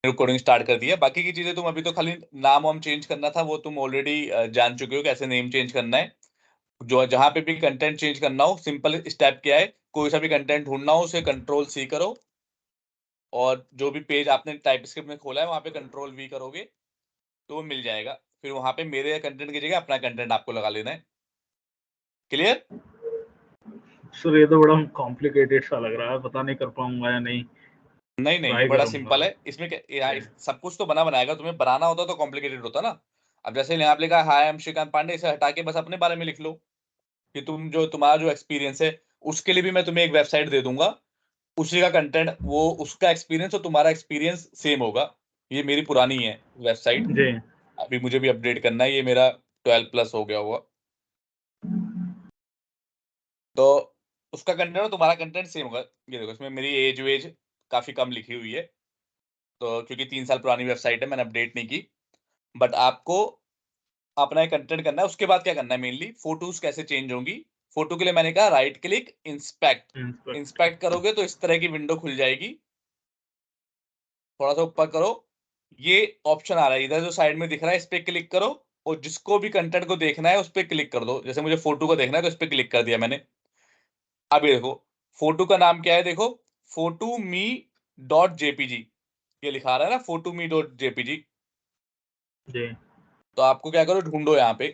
Coding start कर दिया। बाकी की चीजें तुम अभी तो खाली नाम वाम चेंज करना था, वो तुम ऑलरेडी जान चुके हो कैसे नेम चेंज करना है। जो जहां पे भी कंटेंट चेंज करना हो, सिंपल स्टेप क्या है, कोई सा भी कंटेंट ढूंढना हो उसे कंट्रोल C करो, और जो भी पेज आपने टाइपस्क्रिप्ट में खोला है वहां पे कंट्रोल V करोगे तो वो मिल जाएगा। फिर वहां पे मेरे कंटेंट की जगह अपना कंटेंट आपको लगा लेना है। क्लियर? सर ये तो बड़ा कॉम्प्लिकेटेड सा लग रहा है, पता नहीं कर पाऊंगा या नहीं। नहीं नहीं, ये ट्राई बड़ा करूंगा। सिंपल है। इसमें सब कुछ तो बना बनाएगा, तुम्हें बनाना होता तो कॉम्प्लिकेटेड होता ना। अब जैसे यहाँ पे लिखा हाय, आई एम श्रीकांत पांडे, इसे हटा के बस अपने बारे में लिख लो कि तुम्हारा जो एक्सपीरियंस है। उसके लिए भी मैं तुम्हें एक वेबसाइट दे दूंगा, उसी का कंटेंट, वो उसका एक्सपीरियंस और तुम्हारा एक्सपीरियंस सेम होगा। ये मेरी पुरानी है वेबसाइट, जी। अभी मुझे भी अपडेट करना है, ये मेरा 12+ हो गया हुआ। तो उसका कंटेंट और तुम्हारा कंटेंट सेम होगा। ये देखो, इसमें मेरी एज वेज काफी कम लिखी हुई है, तो क्योंकि 3 साल पुरानी वेबसाइट है, मैंने अपडेट नहीं की। बट आपको अपना एक कंटेंट करना है। उसके बाद क्या करना है, मेनली फोटोज कैसे चेंज होंगी। फोटो के लिए मैंने कहा right click, inspect. Inspect. Inspect करोगे तो इस तरह की विंडो खुल जाएगी। थोड़ा सा ऊपर करो, ये ऑप्शन आ रहा है इधर जो साइड में दिख रहा है, इस पे क्लिक करो, और जिसको भी कंटेंट को देखना है उस पे क्लिक कर दो। जैसे मुझे फोटो को देखना है तो इस पे क्लिक कर दिया मैंने। अब ये देखो, फोटो का नाम क्या है, देखो, photome.jpg, ये लिखा रहा है ना, photome.jpg। जी। तो आपको क्या करो, ढूंढो यहाँ पे।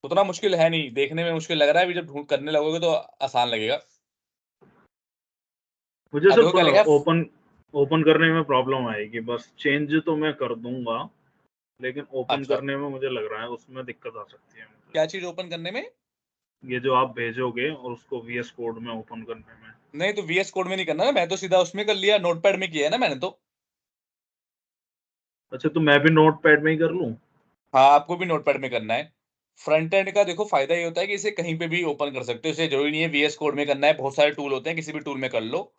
उतना मुश्किल है नहीं, देखने में मुश्किल लग रहा है, अभी जब ढूंढ करने लगोगे तो आसान लगेगा। मुझे अब देखो सब क्या लिखा है। ओपन ओपन करने में प्रॉब्लम आएगी, बस चेंज तो मैं कर दूंगा, लेकिन ओपन अच्छा, करने में मुझे लग रहा है उसमें दिक्कत आ सकती है मुझे। क्या चीज ओपन करने में? ये जो आप भेजोगे और उसको VS कोड में ओपन करने में। नहीं तो VS कोड में नहीं करना ना, मैं तो सीधा उसमें कर लिया, नोटपैड में किया है ना मैंने तो। अच्छा, तो मैं भी नोट पैड में ही कर लूँ? हाँ, आपको भी नोटपैड में करना है। फ्रंट एंड का देखो फायदा ये होता है कि इसे कहीं पे भी ओपन कर सकते हो, इसे जरूरी नहीं है VS कोड में करना है, बहुत सारे टूल होते हैं, किसी भी टूल में कर लो।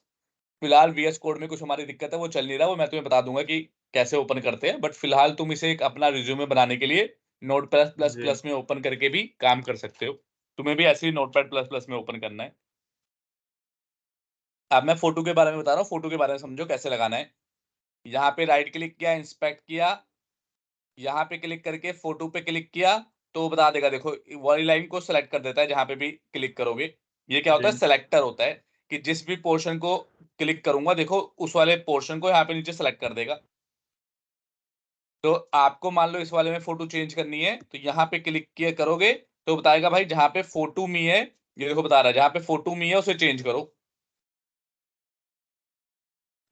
फिलहाल VS कोड में कुछ हमारी दिक्कत है, वो चल नहीं रहा, वो मैं तुम्हें बता दूंगा कि कैसे ओपन करते हैं। बट फिलहाल तुम इसे एक अपना रिज्यूमे बनाने के लिए नोट प्लस प्लस जी। प्लस में ओपन करके भी काम कर सकते हो। तुम्हें भी ऐसे ही नोटपैड प्लस प्लस में ओपन करना है। अब मैं फोटो के बारे में बता रहा हूँ, फोटो के बारे में समझो कैसे लगाना है। यहाँ पे राइट क्लिक किया, इंस्पेक्ट किया, यहाँ पे क्लिक करके फोटो पे क्लिक किया, तो वो बता देगा, देखो वाली लाइन को सेलेक्ट कर देता है जहां पे भी क्लिक करोगे। ये क्या होता जी। है, सेलेक्टर होता है, कि जिस भी पोर्शन को क्लिक करूंगा, देखो उस वाले पोर्शन को यहाँ पे नीचे सेलेक्ट कर देगा। तो आपको मान लो इस वाले में फोटो चेंज करनी है, तो यहाँ पे क्लिक किया करोगे तो बताएगा भाई जहां पे फोटो मी है, ये देखो बता रहा है, जहां पे फोटो मी है उसे चेंज करो,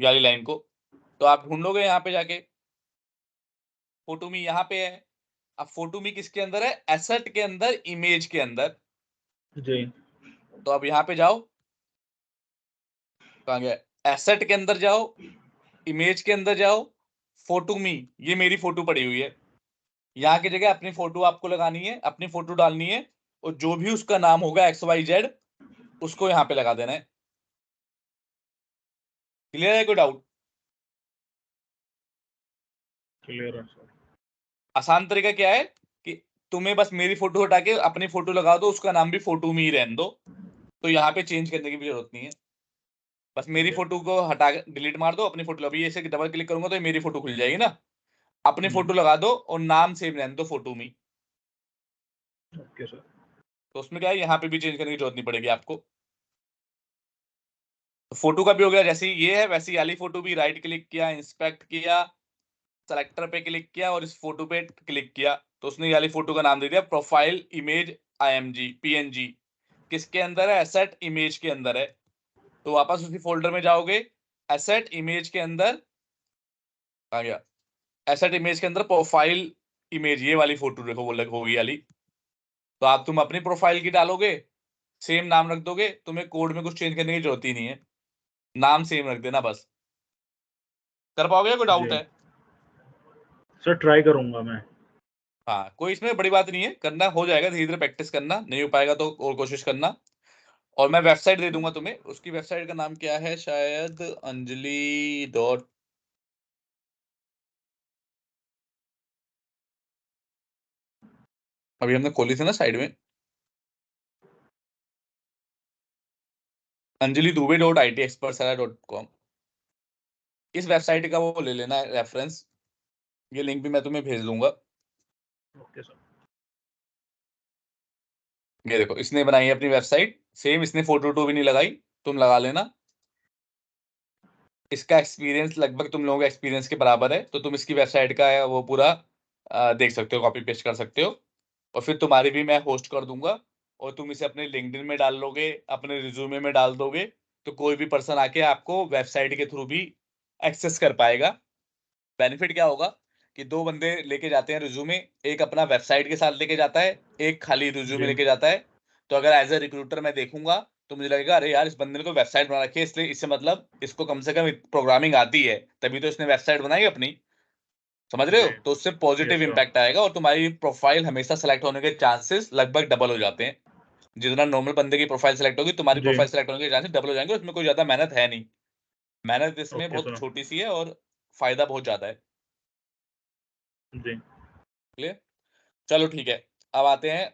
ये वाली लाइन को। तो आप ढूंढोगे यहाँ पे जाके, फोटो मी यहाँ पे है। अब फोटो मी किसके अंदर है, एसेट के अंदर, इमेज के अंदर। जी। तो अब यहाँ पे जाओ, कहाँ गया, एसेट के अंदर जाओ, इमेज के अंदर जाओ, फोटो मी, ये मेरी फोटो पड़ी हुई है। यहाँ की जगह अपनी फोटो आपको लगानी है, अपनी फोटो डालनी है, और जो भी उसका नाम होगा XYZ, उसको यहाँ पे लगा देना है। क्लियर है, कोई डाउट? क्लियर है सर। आसान तरीका क्या है कि तुम्हें बस मेरी फोटो हटा के अपनी फोटो लगा दो, उसका नाम भी फोटो मी रहने दो, तो यहाँ पे चेंज करने की भी जरूरत नहीं है। बस मेरी जी। फोटो को हटा डिलीट मार दो, अपनी फोटो, अभी ऐसे डबल क्लिक करूंगा तो ये मेरी फोटो खुल जाएगी ना। अपनी हम्म। फोटो लगा दो और नाम सेम रहने दो, फोटो मी। Okay sir. तो उसमें क्या है, यहाँ पे भी चेंज करने की जरूरत नहीं पड़ेगी आपको। तो फोटो का भी हो गया, जैसे ही ये है वैसे ही वाली फोटो भी, राइट क्लिक किया, इंस्पेक्ट किया, सेलेक्टर पे क्लिक किया और इस फोटो पे क्लिक किया, तो उसने ये वाली फोटो का नाम दे दिया प्रोफाइल इमेज IMG PNG। किसके अंदर है, एसेट इमेज के अंदर है। तो वापस उसी फोल्डर में जाओगे, एसेट इमेज के अंदर आ गया, एसेट इमेज के अंदर प्रोफाइल इमेज, ये वाली फोटो देखो वो लग होगी वाली। तो आप तुम अपनी प्रोफाइल की डालोगे, सेम नाम रख दोगे, तुम्हें कोड में कुछ चेंज करने की जरूरत ही नहीं है, नाम सेम रख देना बस। कर पाओगे, कोई डाउट जी है? सर, ट्राई करूंगा मैं। हाँ, कोई इसमें बड़ी बात नहीं है, करना हो जाएगा, धीरे धीरे प्रैक्टिस करना, नहीं हो पाएगा तो और कोशिश करना। और मैं वेबसाइट दे दूंगा तुम्हें, उसकी वेबसाइट का नाम क्या है, शायद अंजलि डॉट, अभी हमने खोली थी ना साइड में, अंजलि दुबे .IT expert.com। इस वेबसाइट का वो ले लेना रेफरेंस, ये लिंक भी मैं तुम्हें भेज दूंगा। Okay sir. ये देखो इसने बनाई है अपनी वेबसाइट, सेम इसने फोटो भी नहीं लगाई, तुम लगा लेना। इसका एक्सपीरियंस लगभग तुम लोगों का एक्सपीरियंस के बराबर है, तो तुम इसकी वेबसाइट का है वो पूरा देख सकते हो, कॉपी पेस्ट कर सकते हो। और फिर तुम्हारी भी मैं होस्ट कर दूंगा और तुम इसे अपने लिंक्डइन में डाल लोगे, अपने रिज्यूमे में डाल दोगे, तो कोई भी पर्सन आके आपको वेबसाइट के थ्रू भी एक्सेस कर पाएगा। बेनिफिट क्या होगा कि दो बंदे लेके जाते हैं रिज्यूमे, एक अपना वेबसाइट के साथ लेके जाता है, एक खाली रिज्यूमे जी। लेके जाता है। तो अगर एज ए रिक्रूटर मैं देखूंगा तो मुझे लगेगा अरे यार इस बंदे ने तो वेबसाइट बना रखी है, इसलिए इससे मतलब इसको कम से कम प्रोग्रामिंग आती है, तभी तो इसने वेबसाइट बनाई अपनी। समझ रहे हो? जी। तो उससे यस पॉजिटिव सर। इम्पैक्ट आएगा और तुम्हारी प्रोफाइल हमेशा सेलेक्ट होने के चांसेस लगभग डबल हो जाते हैं। जितना नॉर्मल बंदे की प्रोफाइल सेलेक्ट होगी, तुम्हारी जी। प्रोफाइल सेलेक्ट होने के चांसेस डबल हो जाएंगे। उसमें कोई ज्यादा मेहनत है नहीं, मेहनत इसमें ओके बहुत सर। छोटी सी है और फायदा बहुत ज्यादा है। जी। क्लियर? चलो ठीक है, अब आते हैं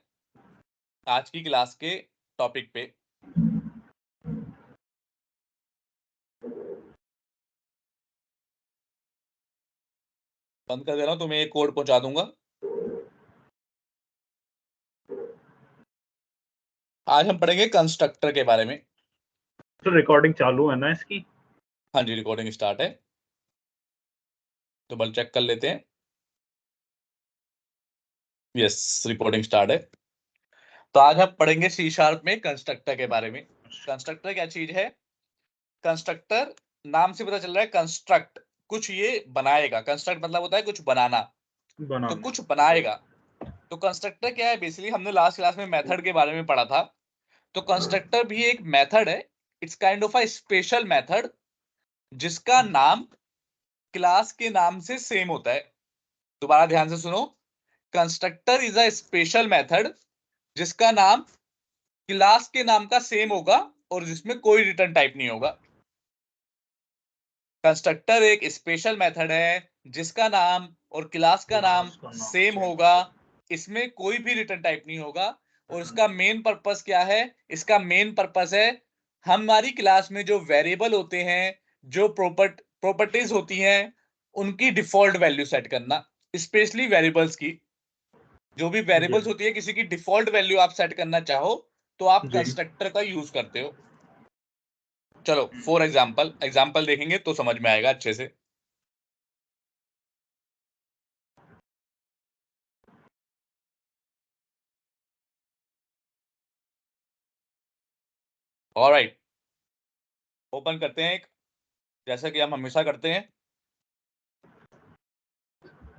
आज की क्लास के टॉपिक पे। बंद कर दे रहा हूं, तुम्हें एक कोड पहुंचा दूंगा। आज हम पढ़ेंगे कंस्ट्रक्टर के बारे में। सर रिकॉर्डिंग चालू है ना इसकी? हाँ जी, रिकॉर्डिंग स्टार्ट है, तो बल चेक कर लेते हैं। यस, रिकॉर्डिंग स्टार्ट है। तो आज हम पढ़ेंगे सी शार्प में कंस्ट्रक्टर के बारे में। कंस्ट्रक्टर क्या चीज है? कंस्ट्रक्टर नाम से पता चल रहा है, कंस्ट्रक्ट कुछ ये बनाएगा। कंस्ट्रक्ट मतलब होता है कुछ बनाना, तो बनाना। कुछ बनाएगा। तो कंस्ट्रक्टर क्या है? बेसिकली हमने लास्ट क्लास में मेथड के बारे में पढ़ा था। तो कंस्ट्रक्टर भी एक मेथड है, it's kind of a special method जिसका नाम क्लास के नाम से सेम होता है। दोबारा ध्यान से सुनो, constructor is a special method जिसका नाम क्लास के नाम का सेम होगा और जिसमें कोई रिटर्न टाइप नहीं होगा। कंस्ट्रक्टर एक स्पेशल मेथड है जिसका नाम और क्लास का नाम उसका नाम सेम सेम होगा, होगा। इसमें कोई भी रिटर्न टाइप नहीं होगा। और इसका मेन पर्पस क्या है? इसका मेन पर्पस है हमारी क्लास में जो वेरिएबल होते हैं, जो प्रॉपर्टीज होती हैं, उनकी डिफॉल्ट वैल्यू सेट करना। स्पेशली वेरिएबल्स की, जो भी जी। वेरिएबल्स होती है किसी की डिफॉल्ट वैल्यू आप सेट करना चाहो तो आप जी। कंस्ट्रक्टर का यूज करते हो। चलो फॉर एग्जाम्पल देखेंगे तो समझ में आएगा अच्छे से। ऑलराइट, ओपन करते हैं एक, जैसा कि हम हमेशा करते हैं।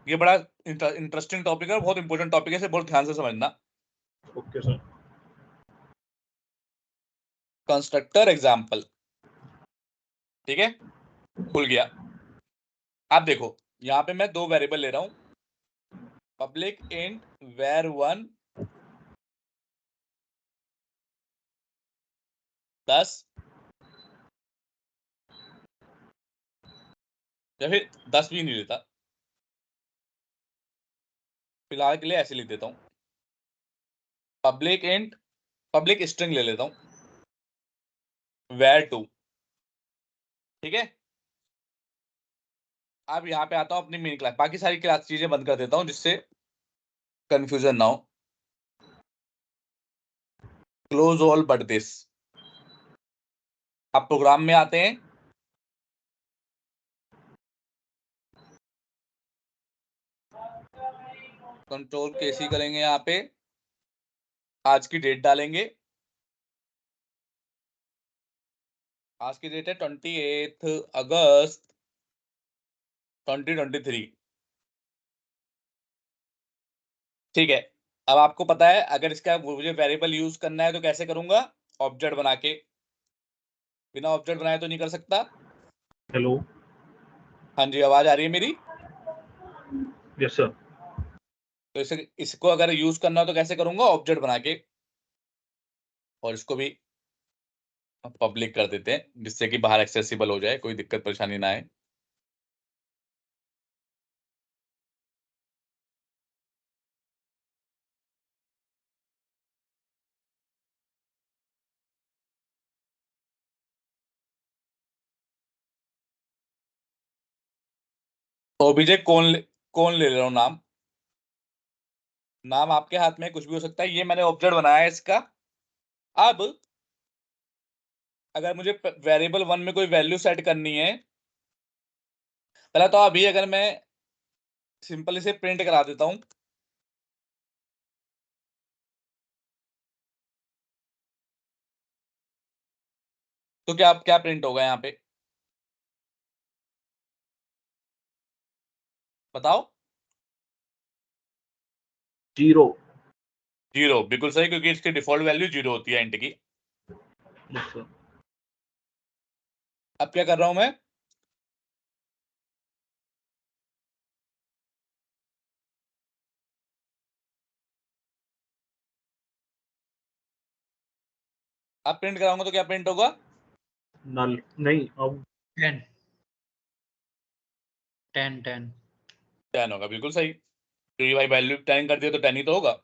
ये बड़ा इंटरेस्टिंग टॉपिक है, बहुत इंपॉर्टेंट टॉपिक है, इसे बहुत ध्यान से समझना। Okay sir. कंस्ट्रक्टर एग्जाम्पल, ठीक है, खुल गया। आप देखो यहाँ पे मैं दो वेरिएबल ले रहा हूं, पब्लिक इंट var1 10 या फिर 10 भी नहीं लेता, फिलहाल के लिए ऐसे लिख देता हूं। पब्लिक स्ट्रिंग ले लेता हूं var2, ठीक है। अब यहाँ पे आता हूं अपनी मेन क्लास, बाकी सारी क्लास चीजें बंद कर देता हूं जिससे कंफ्यूजन ना हो। Close all but this. अब प्रोग्राम में आते हैं, कंट्रोल केसी करेंगे, यहाँ पे आज की डेट डालेंगे। आज की डेट है 28 अगस्त 2023, ठीक है। अब आपको पता है अगर इसका मुझे वेरिएबल यूज करना है तो कैसे करूंगा? ऑब्जेक्ट बना के, बिना ऑब्जेक्ट बनाए तो नहीं कर सकता। हेलो। हाँ जी, आवाज आ रही है मेरी? Yes sir. तो इसे इसको अगर यूज करना हो तो कैसे करूंगा? ऑब्जेक्ट बना के, और इसको भी पब्लिक कर देते हैं जिससे कि बाहर एक्सेसिबल हो जाए, कोई दिक्कत परेशानी ना आए। ओबीजे कौन ले रहा हूँ नाम आपके हाथ में कुछ भी हो सकता है। ये मैंने ऑब्जेक्ट बनाया है इसका। अब अगर मुझे वेरिएबल 1 में कोई वैल्यू सेट करनी है, पहले तो अभी अगर मैं सिंपल इसे प्रिंट करा देता हूं, तो क्या प्रिंट होगा यहाँ पे बताओ। 0। 0 बिल्कुल सही, क्योंकि इसकी डिफॉल्ट वैल्यू 0 होती है इंट की। Yes sir. अब क्या कर रहा हूं मैं, अब प्रिंट कराऊंगा तो क्या प्रिंट होगा, नल नहीं, अब 10 10 10। 10 होगा, बिल्कुल सही, क्योंकि भाई वैल्यू 10 कर दिया तो 10 ही तो होगा।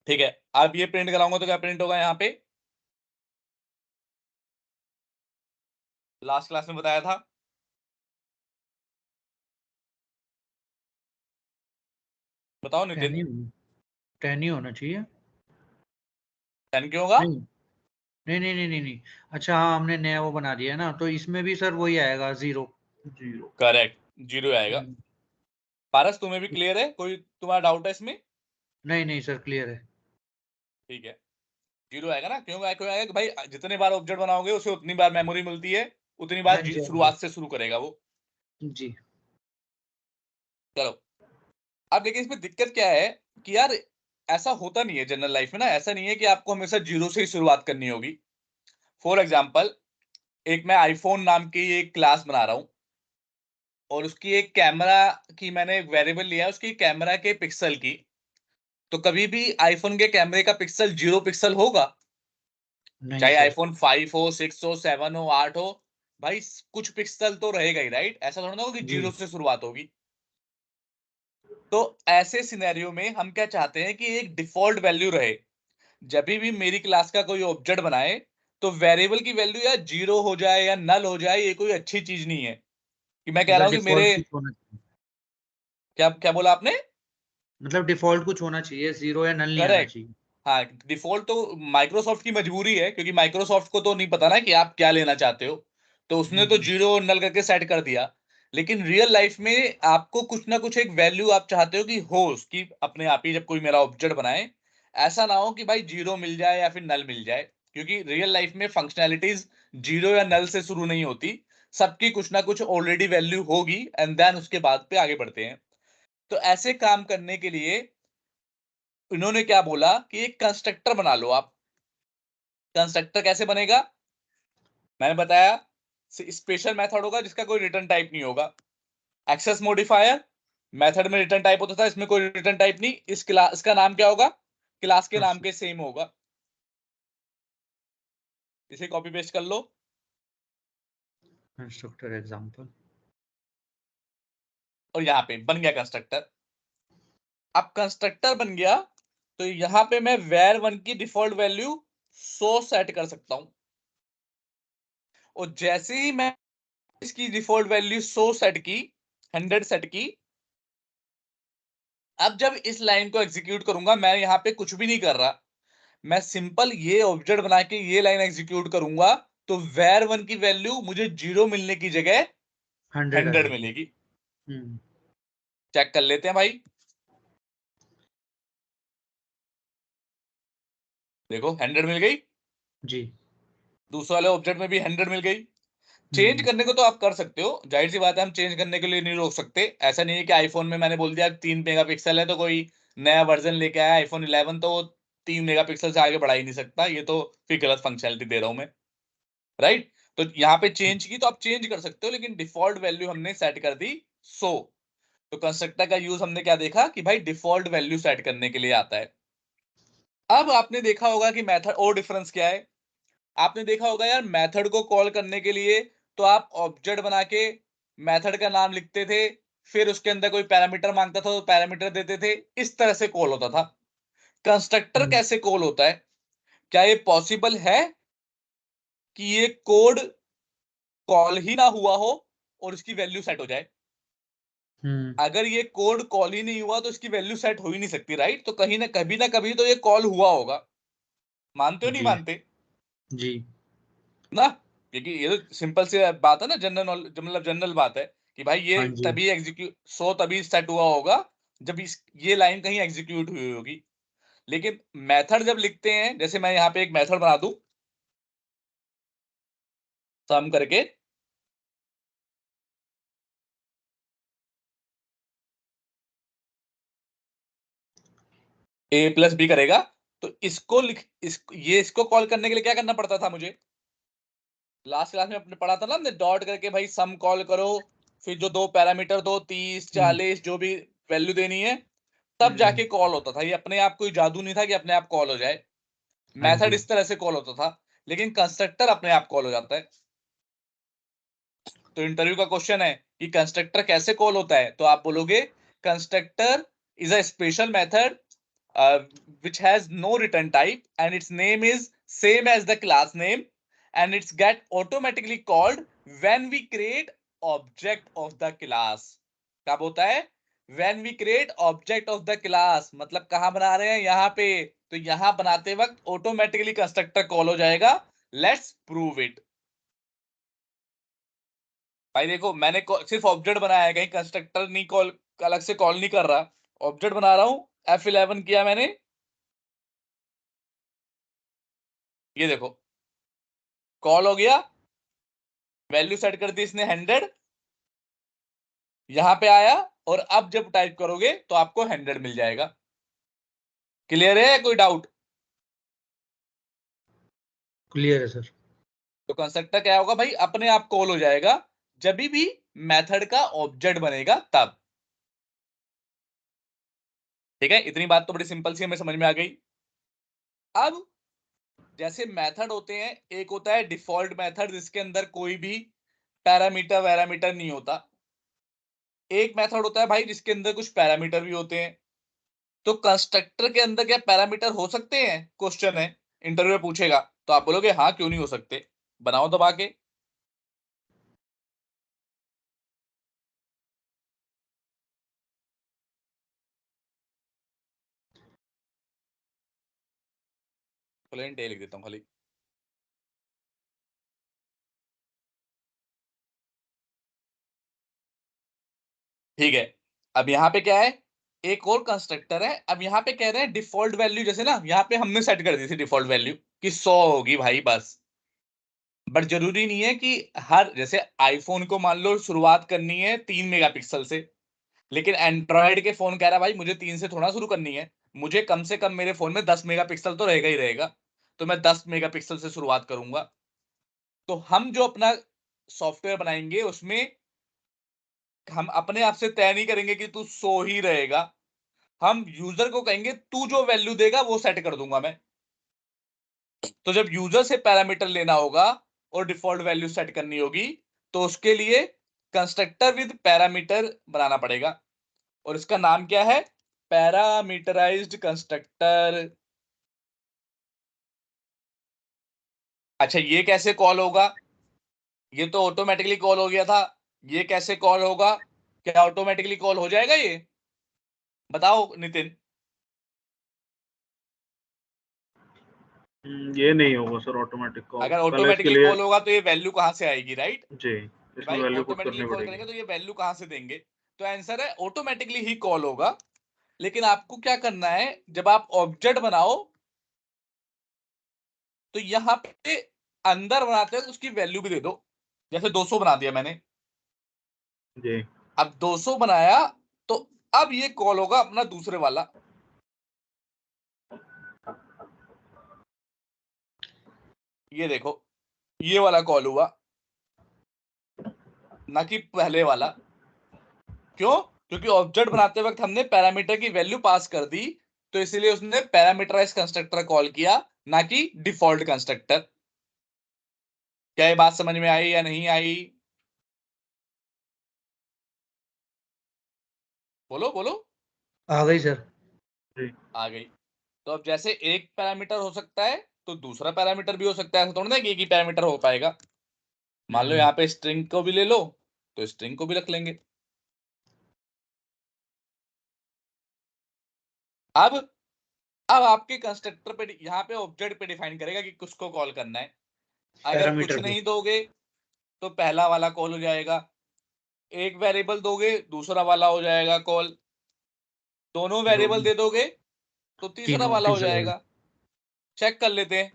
ठीक है, अब ये प्रिंट कराऊंगा तो क्या प्रिंट होगा यहाँ पे, लास्ट क्लास में बताया था। बताओ नितिन। 10 ही होना चाहिए। 10 क्यों होगा, नहीं नहीं नहीं नहीं नहीं नहीं। अच्छा हाँ, हमने नया वो बना दिया है ना, तो इसमें भी सर वही आएगा 0। 0। करेक्ट, 0 आएगा। पारस तुम्हें भी क्लियर है, कोई तुम्हारा डाउट है इसमें? नहीं नहीं सर, क्लियर है। ठीक है, 0 आएगा ना, क्यों आएगा कि भाई जितने बार ऑब्जेक्ट बनाओगे उसे उतनी बार मेमोरी मिलती है, उतनी हाँ बार जी, हाँ शुरुआत से शुरू करेगा वो। जी। चलो, अब देखिए इसमें दिक्कत क्या है कि यार ऐसा होता नहीं है जनरल लाइफ में ना, ऐसा नहीं है कि आपको हमेशा 0 से ही शुरुआत करनी होगी। फॉर एग्जाम्पल, एक मैं आईफोन नाम की एक क्लास बना रहा हूं, और उसकी एक कैमरा की मैंने एक वेरिएबल लिया है, उसकी कैमरा के पिक्सल की। तो कभी भी आईफोन के कैमरे का पिक्सल 0 पिक्सल होगा, नहीं चाहे सर। आईफोन 5 हो, 6 हो, 7 हो, 8 हो, भाई कुछ पिक्सल तो रहेगा ही, राइट? ऐसा थोड़ा ना होगा कि जी 0 से शुरुआत होगी। तो ऐसे सिनेरियो में हम क्या चाहते हैं कि एक डिफॉल्ट वैल्यू रहे। जब भी मेरी क्लास का कोई ऑब्जेक्ट बनाए तो वेरिएबल की वैल्यू या 0 हो जाए या नल हो जाए, ये कोई अच्छी चीज नहीं है। कि मैं कह रहा मतलब हूं कि मेरे, डिफॉल्ट कुछ होना चाहिए। क्या क्या बोला आपने? मतलब डिफॉल्ट कुछ होना चाहिए, 0 या नल नहीं आना करेक्ट, चाहिए। हाँ, डिफॉल्ट तो माइक्रोसॉफ्ट की मजबूरी है, क्योंकि माइक्रोसॉफ्ट को तो नहीं पता ना कि आप क्या लेना चाहते हो, तो उसने तो जी 0 और नल करके सेट कर दिया। लेकिन रियल लाइफ में आपको कुछ ना कुछ एक वैल्यू आप चाहते हो कि हो उसकी अपने आप ही, जब कोई मेरा ऑब्जेक्ट बनाए ऐसा ना हो कि भाई 0 मिल जाए या फिर नल मिल जाए, क्योंकि रियल लाइफ में फंक्शनैलिटीज 0 या नल से शुरू नहीं होती, सबकी कुछ ना कुछ ऑलरेडी वैल्यू होगी, एंड देन उसके बाद पे आगे बढ़ते हैं। तो ऐसे काम करने के लिए इन्होंने क्या बोला कि एक कंस्ट्रक्टर बना लो आप। कंस्ट्रक्टर कैसे बनेगा, मैंने बताया, स्पेशल मेथड होगा जिसका कोई रिटर्न टाइप नहीं होगा। एक्सेस मॉडिफायर, मेथड में रिटर्न टाइप होता था, इसमें कोई रिटर्न टाइप नहीं। इस क्लास का नाम क्या होगा, क्लास के नाम के सेम होगा। इसे कॉपी पेस्ट कर लो, कंस्ट्रक्टर एग्जांपल। और यहाँ पे बन गया कंस्ट्रक्टर। अब कंस्ट्रक्टर बन गया तो यहाँ पे मैं var1 की डिफॉल्ट वैल्यू 100 सेट कर सकता हूं, और जैसे ही मैं इसकी डिफॉल्ट वैल्यू 100 सेट की, 100 सेट की, अब जब इस लाइन को एग्जीक्यूट करूंगा, मैं यहाँ पे कुछ भी नहीं कर रहा, मैं सिंपल ये ऑब्जेक्ट बना के ये लाइन एग्जीक्यूट करूंगा, तो var1 की वैल्यू मुझे 0 मिलने की जगह 100 100 आएगी। मिलेगी। चेक कर लेते हैं भाई, देखो 100 मिल गई, जी। दूसरे वाले ऑब्जेक्ट में भी 100 मिल गई। चेंज करने को तो आप कर सकते हो, जाहिर सी बात है, हम चेंज करने के लिए नहीं रोक सकते। ऐसा नहीं है कि आईफोन में मैंने बोल दिया 3 मेगापिक्सल है तो कोई नया वर्जन लेके आया आईफोन 11 तो वो 3 मेगापिक्सल से आगे बढ़ा ही नहीं सकता, ये तो फिर गलत फंक्शनलिटी दे रहा हूं मैं, राइट? तो यहाँ पे चेंज की तो आप चेंज कर सकते हो, लेकिन डिफॉल्ट वैल्यू हमने सेट कर दी 100। तो कंस्ट्रक्टर का यूज हमने क्या देखा कि भाई डिफॉल्ट वैल्यू सेट करने के लिए आता है। अब आपने देखा होगा कि मेथड और डिफरेंस क्या है। आपने देखा होगा यार, मेथड को कॉल करने के लिए तो आप ऑब्जेक्ट बना के मेथड का नाम लिखते थे, फिर उसके अंदर कोई पैरामीटर मांगता था तो पैरामीटर देते थे, इस तरह से कॉल होता था। कंस्ट्रक्टर कैसे कॉल होता है? क्या ये पॉसिबल है कि ये कोड कॉल ही ना हुआ हो और इसकी वैल्यू सेट हो जाए? अगर ये कोड कॉल ही नहीं हुआ तो इसकी वैल्यू सेट हो ही नहीं सकती, राइट? तो कहीं ना कभी तो ये कॉल हुआ होगा। मानते हो नहीं जी मानते जी ना? क्योंकि ये तो सिंपल सी बात है ना, जनरल नॉलेज, मतलब जनरल बात है कि भाई ये हाँ जी तभी एग्जीक्यूट 100 तभी सेट हुआ होगा जब ये लाइन कहीं एग्जीक्यूट हुई होगी। लेकिन मेथड जब लिखते हैं, जैसे मैं यहाँ पे एक मेथड बना दूं सम करके, a प्लस बी करेगा, तो इसको इसको कॉल करने के लिए क्या करना पड़ता था मुझे? लास्ट क्लास में अपने पढ़ा था ना हमने, डॉट करके भाई सम कॉल करो, फिर जो दो पैरामीटर दो 30 40 जो भी वैल्यू देनी है, तब जाके कॉल होता था। ये अपने आप कोई जादू नहीं था कि अपने आप कॉल हो जाए। हाँ मेथड जी इस तरह से कॉल होता था, लेकिन कंस्ट्रक्टर अपने आप कॉल हो जाता है। तो इंटरव्यू का क्वेश्चन है कि कंस्ट्रक्टर कैसे कॉल होता है, तो आप बोलोगे constructor is a special method which has no return type and its name is same as the class name and it's get automatically called when we create object of the class। कब होता है? when we create object of the class, मतलब कहां बना रहे हैं? यहाँ पे। तो यहां बनाते वक्त ऑटोमेटिकली कंस्ट्रक्टर कॉल हो जाएगा। Let's prove it. भाई देखो, मैंने सिर्फ ऑब्जेक्ट बनाया है, कहीं कंस्ट्रक्टर नहीं कॉल, अलग से कॉल नहीं कर रहा। ऑब्जेक्ट बना रहा हूं, F11 किया मैंने, ये देखो कॉल हो गया, वैल्यू सेट कर दी इसने 100, यहां पे आया, और अब जब टाइप करोगे तो आपको 100 मिल जाएगा। क्लियर है? कोई डाउट? क्लियर है सर। तो कंस्ट्रक्टर क्या होगा भाई? अपने आप कॉल हो जाएगा जब भी मेथड का ऑब्जेक्ट बनेगा तब। ठीक है, इतनी बात तो बड़ी सिंपल सी हमें समझ में आ गई। अब जैसे मेथड होते हैं, एक होता है डिफॉल्ट मेथड जिसके अंदर कोई भी पैरामीटर वैरामीटर नहीं होता। एक मेथड होता है भाई जिसके अंदर कुछ पैरामीटर भी होते हैं। तो कंस्ट्रक्टर के अंदर क्या पैरामीटर हो सकते हैं? क्वेश्चन है, इंटरव्यू में पूछेगा, तो आप बोलोगे हाँ, क्यों नहीं हो सकते, बनाओ दबा के। प्लेन लिख देता हूँ खाली। ठीक है, अब यहाँ पे क्या है? एक और कंस्ट्रक्टर है। अब यहाँ पे कह रहे हैं डिफॉल्ट वैल्यू, जैसे ना यहाँ पे हमने सेट कर दी थी डिफॉल्ट वैल्यू कि 100 होगी भाई बस। बट जरूरी नहीं है कि हर, जैसे आईफोन को मान लो शुरुआत करनी है 3 मेगापिक्सल से, लेकिन एंड्रॉयड के फोन कह रहा है भाई मुझे 3 से थोड़ा शुरू करनी है, मुझे कम से कम मेरे फोन में 10 मेगापिक्सल तो रहेगा ही रहेगा, तो मैं 10 मेगापिक्सल से शुरुआत करूंगा। तो हम जो अपना सॉफ्टवेयर बनाएंगे उसमें हम अपने आप से तय नहीं करेंगे कि तू 100 ही रहेगा, हम यूजर को कहेंगे तू जो वैल्यू देगा वो सेट कर दूंगा मैं। तो जब यूजर से पैरामीटर लेना होगा और डिफॉल्ट वैल्यू सेट करनी होगी, तो उसके लिए कंस्ट्रक्टर विद पैरामीटर बनाना पड़ेगा, और इसका नाम क्या है? Parameterized constructor. अच्छा, ये कैसे कॉल होगा? ये तो ऑटोमेटिकली कॉल हो गया था, ये कैसे कॉल होगा? क्या ऑटोमेटिकली कॉल हो जाएगा ये? बताओ नितिन। ये नहीं होगा सर ऑटोमेटिक कॉल, अगर पहले इसके ऑटोमेटिकली लिए कॉल होगा तो ये वैल्यू कहां से आएगी, राइट? जी कि इसमें भाई वैल्यू पुट ऑटोमेटिकली करनी कॉल पड़ेगी। करेंगे तो ये वैल्यू कहां से देंगे? तो आंसर है ऑटोमेटिकली ही कॉल होगा। लेकिन आपको क्या करना है, जब आप ऑब्जेक्ट बनाओ तो यहां पे अंदर बनाते हैं तो उसकी वैल्यू भी दे दो। जैसे 200 बना दिया मैंने, जी अब 200 बनाया, तो अब ये कॉल होगा अपना दूसरे वाला। ये देखो, ये वाला कॉल हुआ, ना कि पहले वाला। क्यों? क्योंकि ऑब्जेक्ट बनाते वक्त हमने पैरामीटर की वैल्यू पास कर दी, तो इसीलिए उसने पैरामीटराइज कंस्ट्रक्टर कॉल किया, ना कि डिफॉल्ट कंस्ट्रक्टर। क्या ये बात समझ में आई या नहीं आई? बोलो बोलो। आ गई सर। आ गई। तो अब जैसे एक पैरामीटर हो सकता है तो दूसरा पैरामीटर भी हो सकता है, ऐसा थोड़ा ना कि एक ही पैरामीटर हो पाएगा। मान लो यहाँ पे स्ट्रिंग को भी ले लो तो स्ट्रिंग को भी रख लेंगे। अब आपके कंस्ट्रक्टर पे यहाँ पे ऑब्जेक्ट पे डिफाइन करेगा कि किसको कॉल करना है। अगर कुछ पैरामीटर नहीं दोगे तो पहला वाला कॉल हो जाएगा, एक वेरिएबल दोगे दूसरा वाला हो जाएगा कॉल, दोनों वेरिएबल दे दोगे तो तीसरा वाला हो जाएगा। चेक कर लेते हैं।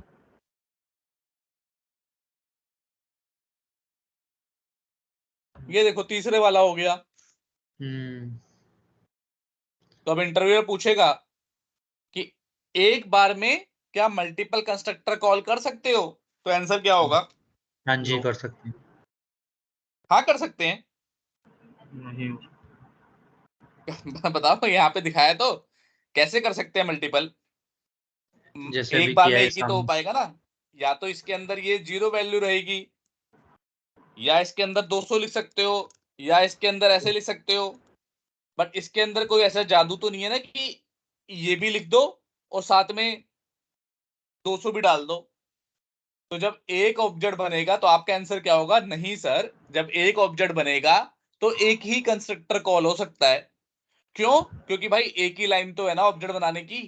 ये देखो तीसरे वाला हो गया। तो अब इंटरव्यूअर पूछेगा कि एक बार में क्या मल्टीपल कंस्ट्रक्टर कॉल कर सकते हो, तो आंसर क्या होगा? हाँ जी कर सकते हैं। हाँ कर सकते हैं। नहीं बताओ यहाँ पे दिखाया तो कैसे कर सकते हैं मल्टीपल। जैसे एक अभी बार किया में है एक ही तो हो पाएगा ना। या तो इसके अंदर ये 0 वैल्यू रहेगी, या इसके अंदर 200 लिख सकते हो, या इसके अंदर ऐसे लिख सकते हो। बट इसके अंदर कोई ऐसा जादू तो नहीं है ना कि ये भी लिख दो और साथ में 200 भी डाल दो। तो जब एक ऑब्जेक्ट बनेगा तो आपका आंसर क्या होगा? नहीं सर, जब एक ऑब्जेक्ट बनेगा तो एक ही कंस्ट्रक्टर कॉल हो सकता है। क्यों? क्योंकि भाई एक ही लाइन तो है ना ऑब्जेक्ट बनाने की।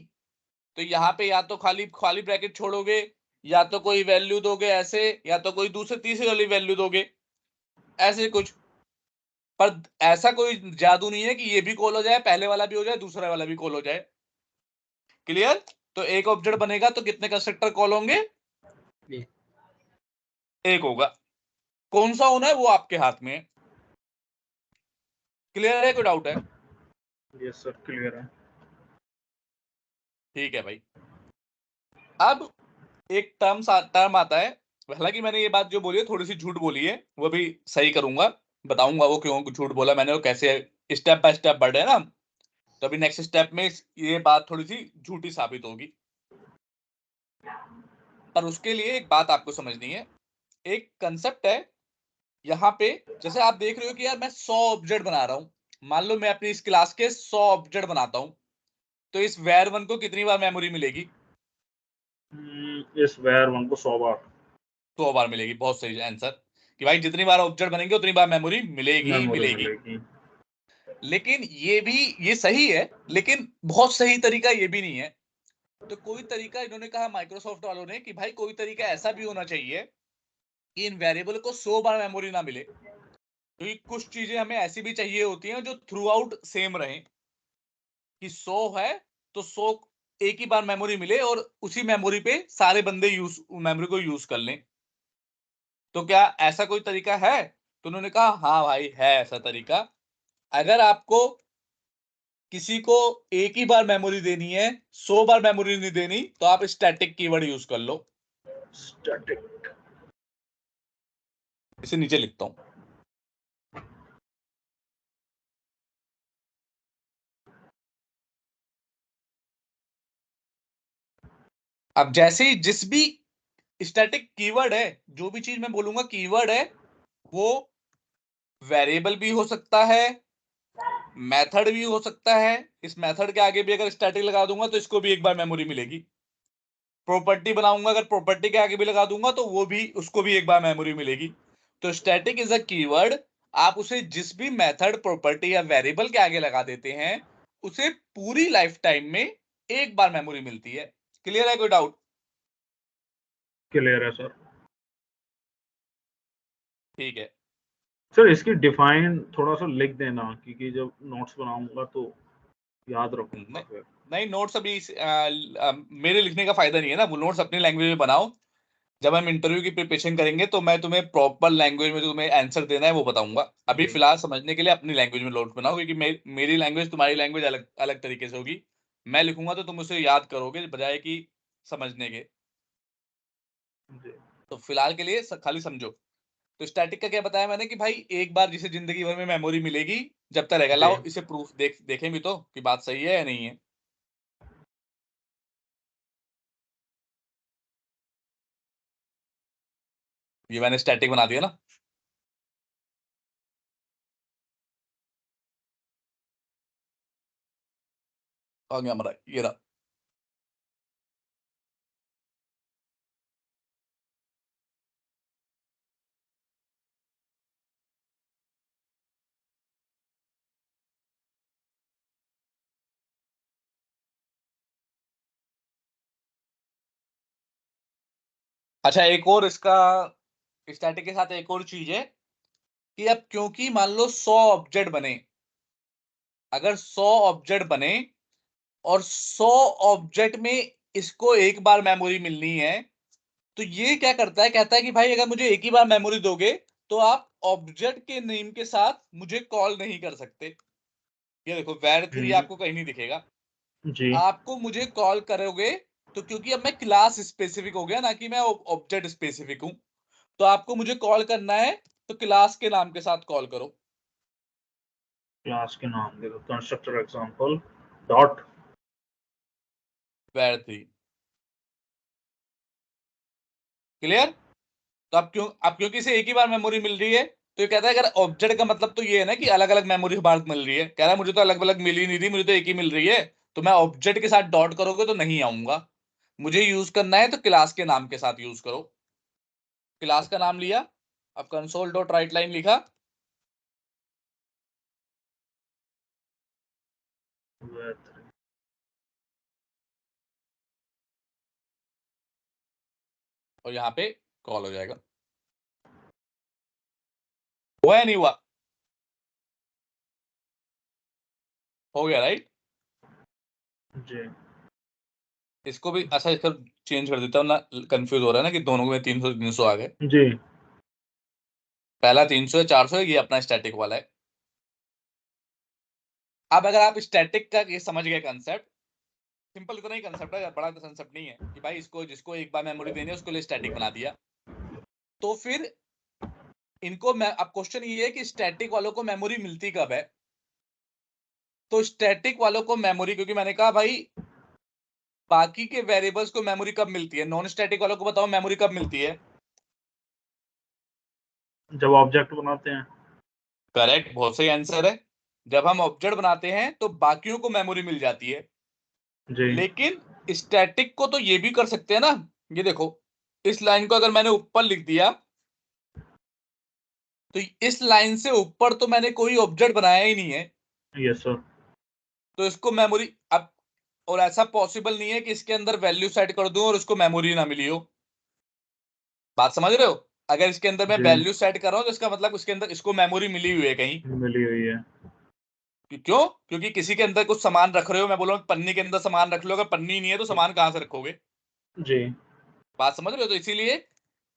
तो यहाँ पे या तो खाली खाली ब्रैकेट छोड़ोगे, या तो कोई वैल्यू दोगे ऐसे, या तो कोई दूसरे तीसरी वाली वैल्यू दोगे, ऐसे कुछ। पर ऐसा कोई जादू नहीं है कि ये भी कॉल हो जाए, पहले वाला भी हो जाए, दूसरा वाला भी कॉल हो जाए। क्लियर? तो एक ऑब्जेक्ट बनेगा तो कितने कंस्ट्रक्टर कॉल होंगे? एक होगा। कौन सा होना है वो आपके हाथ में है। क्लियर है? कोई डाउट है? यस सर क्लियर है। ठीक है भाई। अब एक टर्म आता है। हालांकि मैंने ये बात जो बोली है थोड़ी सी झूठ बोली है, वो भी सही करूंगा, बताऊंगा वो क्यों झूठ बोला मैंने, वो कैसे स्टेप बाय स्टेप बढ़े ना। तो अभी नेक्स्ट स्टेप में ये बात थोड़ी सी झूठी साबित होगी। पर उसके लिए एक बात आपको समझनी है। एक कंसेप्ट है यहाँ पे। जैसे आप देख रहे हो कि यार मैं 100 ऑब्जेक्ट बना रहा हूं। मान लो मैं अपनी इस क्लास के 100 ऑब्जेक्ट बनाता हूं, तो इस var1 को कितनी बार मेमोरी मिलेगी? इस var1 को 100 बार 100 बार मिलेगी। बहुत सही आंसर कि भाई जितनी बार ऑब्जेक्ट बनेंगे उतनी बार मेमोरी मिलेगी मेमोरी मिलेगी। मिलेगी। लेकिन ये सही है, लेकिन बहुत सही तरीका ये भी नहीं है। तो कोई तरीका इन्होंने कहा माइक्रोसॉफ्ट वालों ने कि भाई कोई तरीका ऐसा भी होना चाहिए कि इन वेरिएबल को 100 बार मेमोरी ना मिले। क्योंकि कुछ चीजें हमें ऐसी भी चाहिए होती हैं जो थ्रू आउट सेम रहे, कि 100 है तो 100 एक ही बार मेमोरी मिले और उसी मेमोरी पे सारे बंदे मेमोरी को यूज कर लें। तो क्या ऐसा कोई तरीका है? तो उन्होंने कहा हाँ भाई है ऐसा तरीका। अगर आपको किसी को एक ही बार मेमोरी देनी है, 100 बार मेमोरी नहीं देनी, तो आप स्टैटिक कीवर्ड यूज कर लो। स्टैटिक। इसे नीचे लिखता हूं। अब जैसे ही जिस भी स्टैटिक कीवर्ड है, जो भी चीज मैं बोलूंगा कीवर्ड है, वो वेरिएबल भी हो सकता है, मेथड भी हो सकता है। इस मेथड के आगे भी अगर स्टैटिक लगा दूंगा तो इसको भी एक बार मेमोरी मिलेगी। प्रॉपर्टी बनाऊंगा, अगर प्रॉपर्टी के आगे भी लगा दूंगा तो वो भी उसको भी एक बार मेमोरी मिलेगी। तो स्टैटिक इज अ कीवर्ड। आप उसे जिस भी मेथड, प्रॉपर्टी या वेरिएबल के आगे लगा देते हैं, उसे पूरी लाइफ टाइम में एक बार मेमोरी मिलती है। क्लियर है? कोई डाउट? क्लियर है सर। ठीक है। सर इसकी डिफाइन थोड़ा सा लिख देना, क्योंकि जब नोट्स बनाऊंगा तो याद रखूंगा फिर। नहीं नोट्स अभी मेरे लिखने का फायदा नहीं है ना, वो नोट्स अपनी लैंग्वेज में बनाओ। जब हम इंटरव्यू की प्रिपरेशन करेंगे तो मैं तुम्हें प्रॉपर लैंग्वेज में तुम्हें आंसर देना है वो बताऊंगा। अभी जी। फिलहाल समझने के लिए अपनी लैंग्वेज में नोट्स बनाओ, क्योंकि मेरी लैंग्वेज तुम्हारी लैंग्वेज अलग अलग तरीके से होगी। मैं लिखूंगा तो तुम उसे याद करोगे बजाय कि समझने के। जी। तो फिलहाल के लिए खाली समझो। तो स्टैटिक का क्या बताया मैंने कि भाई एक बार जिसे जिंदगी भर में मेमोरी मिलेगी जब तक रहेगा। जी। लाओ इसे प्रूफ देखें भी तो कि बात सही है या नहीं है। ये मैंने स्टैटिक बना दिया ना। आ गया हमारा, ये रहा। अच्छा, एक और इसका स्टैटिक के साथ एक और चीज है कि अब क्योंकि मान लो 100 ऑब्जेक्ट बने, अगर 100 ऑब्जेक्ट बने और 100 ऑब्जेक्ट में इसको एक बार मेमोरी मिलनी है, तो ये क्या करता है, कहता है कि भाई अगर मुझे एक ही बार मेमोरी दोगे तो आप ऑब्जेक्ट के नेम के साथ मुझे कॉल नहीं कर सकते। ये देखो var3 आपको कहीं नहीं दिखेगा। जी आपको मुझे कॉल करोगे तो क्योंकि अब मैं क्लास स्पेसिफिक हो गया ना कि मैं ऑब्जेक्ट स्पेसिफिक हूं, तो आपको मुझे कॉल करना है तो क्लास के नाम के साथ कॉल करो। क्लास के नाम देखो, constructor example dot var3। Clear? तो अब क्योंकि इसे एक ही बार मेमोरी मिल रही है, तो ये कहता है अगर ऑब्जेक्ट का मतलब तो ये है ना कि अलग अलग मेमोरी बार मिल रही है, कह रहा है मुझे तो अलग अलग मिल ही नहीं रही, मुझे तो एक ही मिल रही है, तो मैं ऑब्जेक्ट के साथ डॉट करोगे तो नहीं आऊंगा, मुझे यूज करना है तो क्लास के नाम के साथ यूज करो। क्लास का नाम लिया, अब कंसोल डॉट राइट लाइन लिखा, और यहाँ पे कॉल हो जाएगा। हुआ या नहीं हुआ? हो गया राइट। जी इसको भी अच्छा इसका चेंज कर देता हूँ ना, कंफ्यूज हो रहा है ना कि दोनों में 300 आ गए। जी पहला 300 है, 400 है, ये अपना स्टैटिक वाला है। अब अगर आप स्टैटिक का ये समझ गए कंसेप्ट, सिंपल इतना ही कंसेप्ट है, बड़ा कंसेप्ट नहीं है कि भाई इसको जिसको एक बार मेमोरी देनी है उसको लिए स्टैटिक बना दिया, तो फिर इनको अब क्वेश्चन ये है कि स्टैटिक वालों को मेमोरी मिलती कब है। तो स्टैटिक वालों को मेमोरी, क्योंकि मैंने कहा भाई बाकी के वेरिएबल्स को मेमोरी कब मिलती है, नॉन स्टैटिक वालों को बताओ मेमोरी कब मिलती है। जब ऑब्जेक्ट बनाते हैं। करेक्ट, बहुत सही आंसर है। जब हम ऑब्जेक्ट बनाते हैं तो बाकियों को मेमोरी मिल जाती है। जी लेकिन स्टैटिक को तो ये भी कर सकते हैं ना, ये देखो इस लाइन को अगर मैंने ऊपर लिख दिया तो इस लाइन से ऊपर तो मैंने कोई ऑब्जेक्ट बनाया ही नहीं है, यस सर। तो इसको मेमोरी अब, और ऐसा पॉसिबल नहीं है कि इसके अंदर वैल्यू सेट कर दूं और उसको मेमोरी ना मिली हो। बात समझ रहे हो? अगर इसके अंदर मैं जी वैल्यू सेट कर रहा हूं तो इसका मतलब उसके अंदर इसको मेमोरी मिली हुई है कहीं। मिली हुई है। क्यों? क्योंकि किसी के अंदर कुछ सामान रख रहे हो, मैं बोल रहा हूं पन्नी के अंदर सामान रख लो, अगर पन्नी नहीं है तो सामान कहां से रखोगे? जी बात समझ रहे हो? तो इसीलिए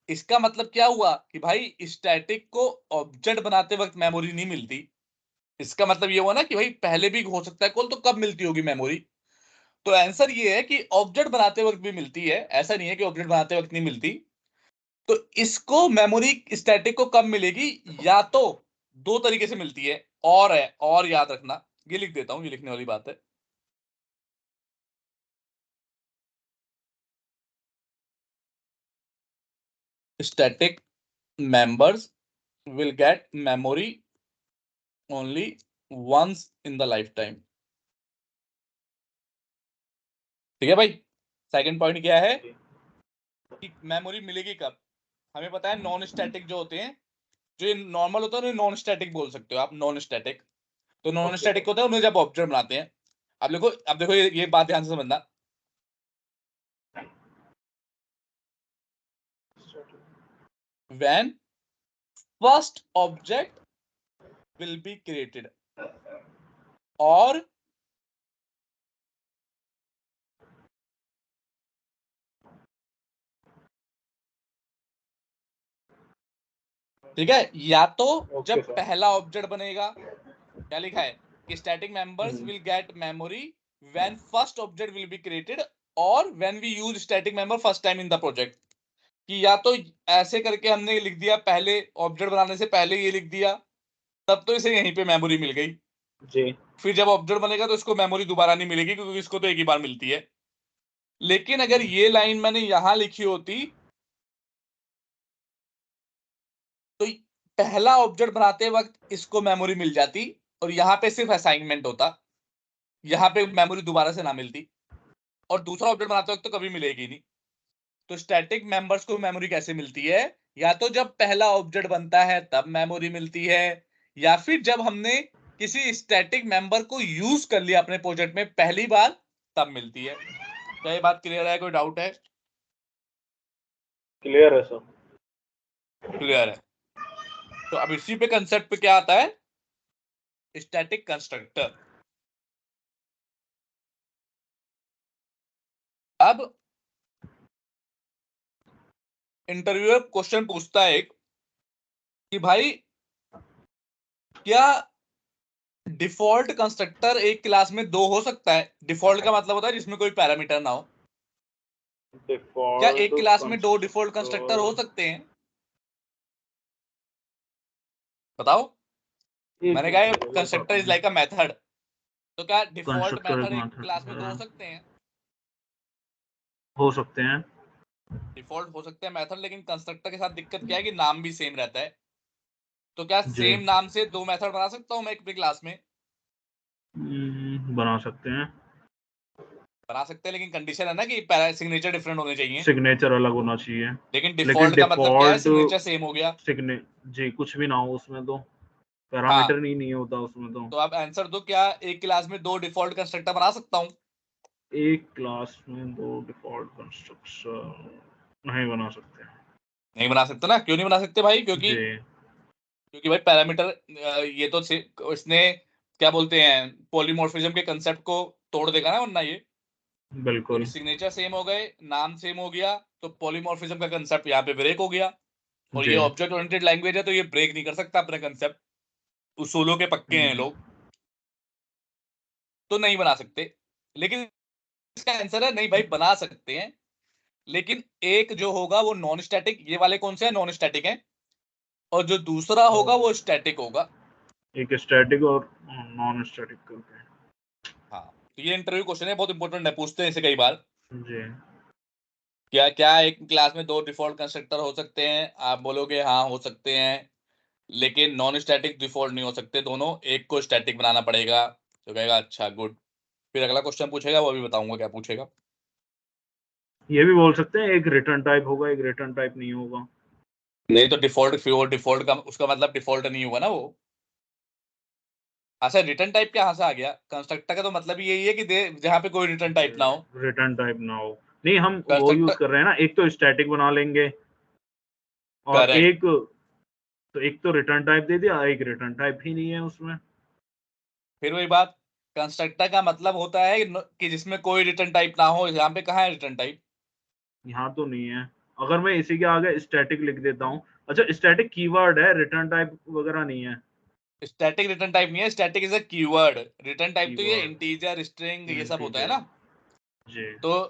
इसका मतलब क्या हुआ कि भाई स्टैटिक को ऑब्जेक्ट बनाते वक्त मेमोरी नहीं मिलती। इसका मतलब ये हुआ ना कि भाई पहले भी हो सकता है कॉल, तो कब मिलती होगी मेमोरी? तो आंसर ये है कि ऑब्जेक्ट बनाते वक्त भी मिलती है, ऐसा नहीं है कि ऑब्जेक्ट बनाते वक्त नहीं मिलती। तो इसको मेमोरी स्टैटिक को कब मिलेगी, या तो दो तरीके से मिलती है, और है, और याद रखना, ये लिख देता हूं, ये लिखने वाली बात है। Static members will get memory only once in the lifetime। ठीक है भाई। सेकंड पॉइंट क्या है कि मेमोरी मिलेगी कब? हमें पता है नॉन स्टैटिक जो होते हैं, जो ये नॉर्मल होता है उन्हें नॉन स्टैटिक बोल सकते हो आप, नॉन स्टैटिक। तो नॉन स्टैटिक होता है उन्हें जब ऑब्जेक्ट बनाते हैं। अब देखो ये बात ध्यान से समझना। when first object will be created, और ठीक है, या तो ओके जब सर। पहला ऑब्जेक्ट बनेगा, क्या लिखा है कि static members will get memory when first object will be created, और when we use static member first time in the project. कि या तो ऐसे करके हमने लिख दिया, पहले ऑब्जेक्ट बनाने से पहले ये लिख दिया, तब तो इसे यहीं पे मेमोरी मिल गई। जी फिर जब ऑब्जेक्ट बनेगा तो इसको मेमोरी दोबारा नहीं मिलेगी, क्योंकि इसको तो एक ही बार मिलती है। लेकिन अगर ये लाइन मैंने यहां लिखी होती पहला ऑब्जेक्ट बनाते वक्त इसको मेमोरी मिल जाती और यहाँ पे सिर्फ असाइनमेंट होता, यहाँ पे मेमोरी दोबारा से ना मिलती, और दूसरा ऑब्जेक्ट बनाते वक्त तो कभी मिलेगी नहीं। तो स्टैटिक मेंबर्स को मेमोरी कैसे मिलती है? या तो जब पहला ऑब्जेक्ट बनता है तब मेमोरी मिलती है, या फिर जब हमने किसी स्टैटिक मेंबर को यूज कर लिया अपने प्रोजेक्ट में पहली बार तब मिलती है। क्या ये बात क्लियर है? कोई डाउट है? क्लियर है सर। क्लियर है। तो अब इसी पे कंसेप्ट पे क्या आता है? Static constructor. अब इंटरव्यूअर क्वेश्चन पूछता है एक कि भाई क्या डिफॉल्ट कंस्ट्रक्टर एक क्लास में 2 हो सकता है? डिफॉल्ट का मतलब होता है जिसमें कोई पैरामीटर ना हो। क्या एक क्लास में 2 डिफॉल्ट कंस्ट्रक्टर हो सकते हैं? बताओ। मैंने कहा constructor is like a method, तो क्या डिफॉल्ट मेथड एक क्लास में 2 हो सकते हैं? हो सकते हैं। डिफॉल्ट हो सकते हैं मेथड, लेकिन कंस्ट्रक्टर के साथ दिक्कत क्या है कि नाम भी सेम रहता है। तो क्या जी। सेम नाम से 2 मेथड बना सकता हूं मैं एक क्लास में? बना सकते हैं। बना सकते हैं, लेकिन कंडीशन है ना कि सिग्नेचर डिफरेंट होने चाहिए। सिग्नेचर अलग होना चाहिए। लेकिन डिफॉल्ट का मतलब क्या है? सिग्नेचर सेम हो गया। जी, कुछ भी ना हो उसमें, तो हाँ, पैरामीटर नहीं होता उसमें। तो आप आंसर दो, क्या एक क्लास में 2 डिफॉल्ट कंस्ट्रक्टर बना सकता हूं? एक क्लास में 2 डिफॉल्ट कंस्ट्रक्टर नहीं बना सकते। नहीं बना सकते ना? क्यों नहीं बना सकते भाई? जी। क्योंकि भाई पैरामीटर, ये तो इसने क्या बोलते हैं, पॉलीमॉर्फिज्म के कंसेप्ट को तोड़ देगा ना, वरना ये बिल्कुल। क्योंकि सिग्नेचर सेम हो गए, नाम सेम हो गया, तो पॉलीमॉर्फिज्म का कंसेप्ट यहाँ पे ब्रेक हो गया। और ये जी। ऑब्जेक्ट ओरिएंटेड लैंग्वेज है, तो ये ब्रेक नहीं कर सकता अपने कंसेप्ट। उसूलों के पक्के हैं लोग, तो नहीं बना सकते। लेकिन इसका आंसर है नहीं भाई, बना सकते हैं। लेकिन एक जो होगा वो नॉन स्टैटिक, ये वाले कौन से हैं? नॉन स्टैटिक हैं। और जो दूसरा होगा वो स्टैटिक होगा। एक स्टैटिक और नॉन स्टैटिक करके। हाँ, तो ये इंटरव्यू क्वेश्चन है, बहुत इंपॉर्टेंट है, पूछते हैं इसे कई बार। जी। क्या क्या एक क्लास में 2 डिफॉल्ट कंस्ट्रक्टर हो सकते हैं? आप बोलोगे हाँ हो सकते हैं, लेकिन नॉन स्टैटिक डिफॉल्ट नहीं हो सकते दोनों, एक को स्टैटिक बनाना पड़ेगा। तो कहेगा अच्छा गुड। फिर अगला क्वेश्चन पूछेगा, वो भी बताऊंगा क्या पूछेगा। ये भी बोल सकते हैं एक रिटर्न टाइप होगा, एक रिटर्न टाइप नहीं होगा। नहीं तो डिफॉल्ट का उसका मतलब डिफॉल्ट नहीं होगा ना वो। अच्छा, रिटर्न टाइप कहाँ से आ गया? कंस्ट्रक्टर का तो मतलब ही यही है कि जहाँ पे कोई रिटर्न टाइप ना हो। रिटर्न टाइप ना हो, नहीं हम वो यूज कंस्ट्रक्टर, कर रहे हैं ना, एक तो स्टैटिक बना लेंगे और करेक्ट। एक तो रिटर्न टाइप दे दिया, एक रिटर्न टाइप ही नहीं है उसमें। फिर वही बात, कंस्ट्रक्टर का मतलब होता है कि जिसमें कोई रिटर्न टाइप ना हो। यहाँ पे कहाँ है रिटर्न टाइप? यहाँ तो नहीं है। अगर मैं इसी के आगे स्टैटिक लिख देता हूँ, अच्छा स्टैटिक कीवर्ड है, रिटर्न टाइप वगैरह नहीं है। स्टैटिक रिटर्न टाइप नहीं है, static is a keyword. Return type तो ये कीवर्ड इंटीजर, स्ट्रिंग, ये सब होता है इंटीजर। ना। जी। तो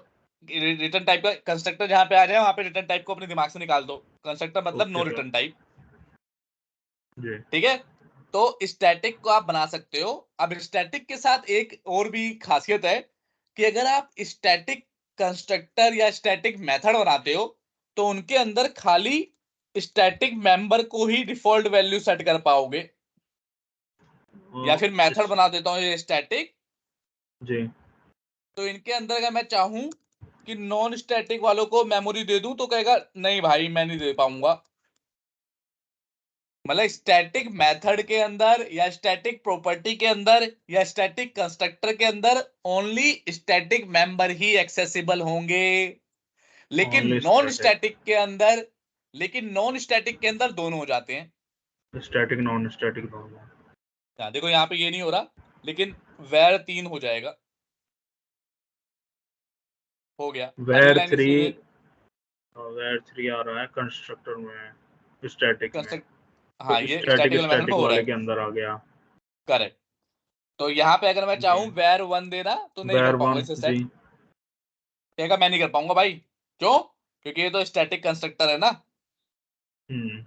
रिटर्न टाइप का कंस्ट्रक्टर जहां पे आ जाए वहां पे रिटर्न टाइप को अपने दिमाग से निकाल दो। कंस्ट्रक्टर मतलब no okay sir. Return type. जी। ठीक है। तो स्टैटिक को आप बना सकते हो। अब स्टैटिक के साथ एक और भी खासियत है कि अगर आप स्टैटिक कंस्ट्रक्टर या स्टैटिक मेथड बनाते हो तो उनके अंदर खाली स्टैटिक मेंबर को ही डिफॉल्ट वैल्यू सेट कर पाओगे। या फिर मेथड बना देता हूं ये स्टैटिक, जी। तो इनके अंदर अगर मैं चाहूं कि नॉन स्टैटिक वालों को मेमोरी दे दूं तो कहेगा नहीं भाई मैं नहीं दे पाऊंगा। मतलब स्टैटिक मेथड के अंदर या स्टैटिक प्रॉपर्टी के अंदर या स्टैटिक कंस्ट्रक्टर के अंदर ओनली स्टैटिक मेंबर ही एक्सेसिबल होंगे। लेकिन ओनली नॉन स्टैटिक। स्टैटिक के अंदर लेकिन नॉन स्टैटिक के अंदर दोनों हो जाते हैं। स्टैटिक नॉन स्टैटिक दोनों। देखो यहाँ पे ये नहीं हो रहा, लेकिन वैर 3 हो जाएगा। हो गया अगली वेर लाइन थ्री। इसकी। वेर थ्री आ रहा है कंस्ट्रक्टर में, स्टैटिक में। कंस्ट्रक्ट, तो हाँ ये स्टैटिक स्टैटिकल मेथड में स्टैटिक हो रहा वाले है। के अंदर आ गया। करेक्ट। तो यहाँ पे अगर मैं जी। चाहूं वैर 1 देना तो नहीं कर वेर पाऊंगा वन। इसे जी। सेट। कहेगा मैं नहीं कर पाऊंगा भाई। क्यों? क्योंकि ये तो स्टैटिक कंस्ट्रक्टर है ना। हम्म।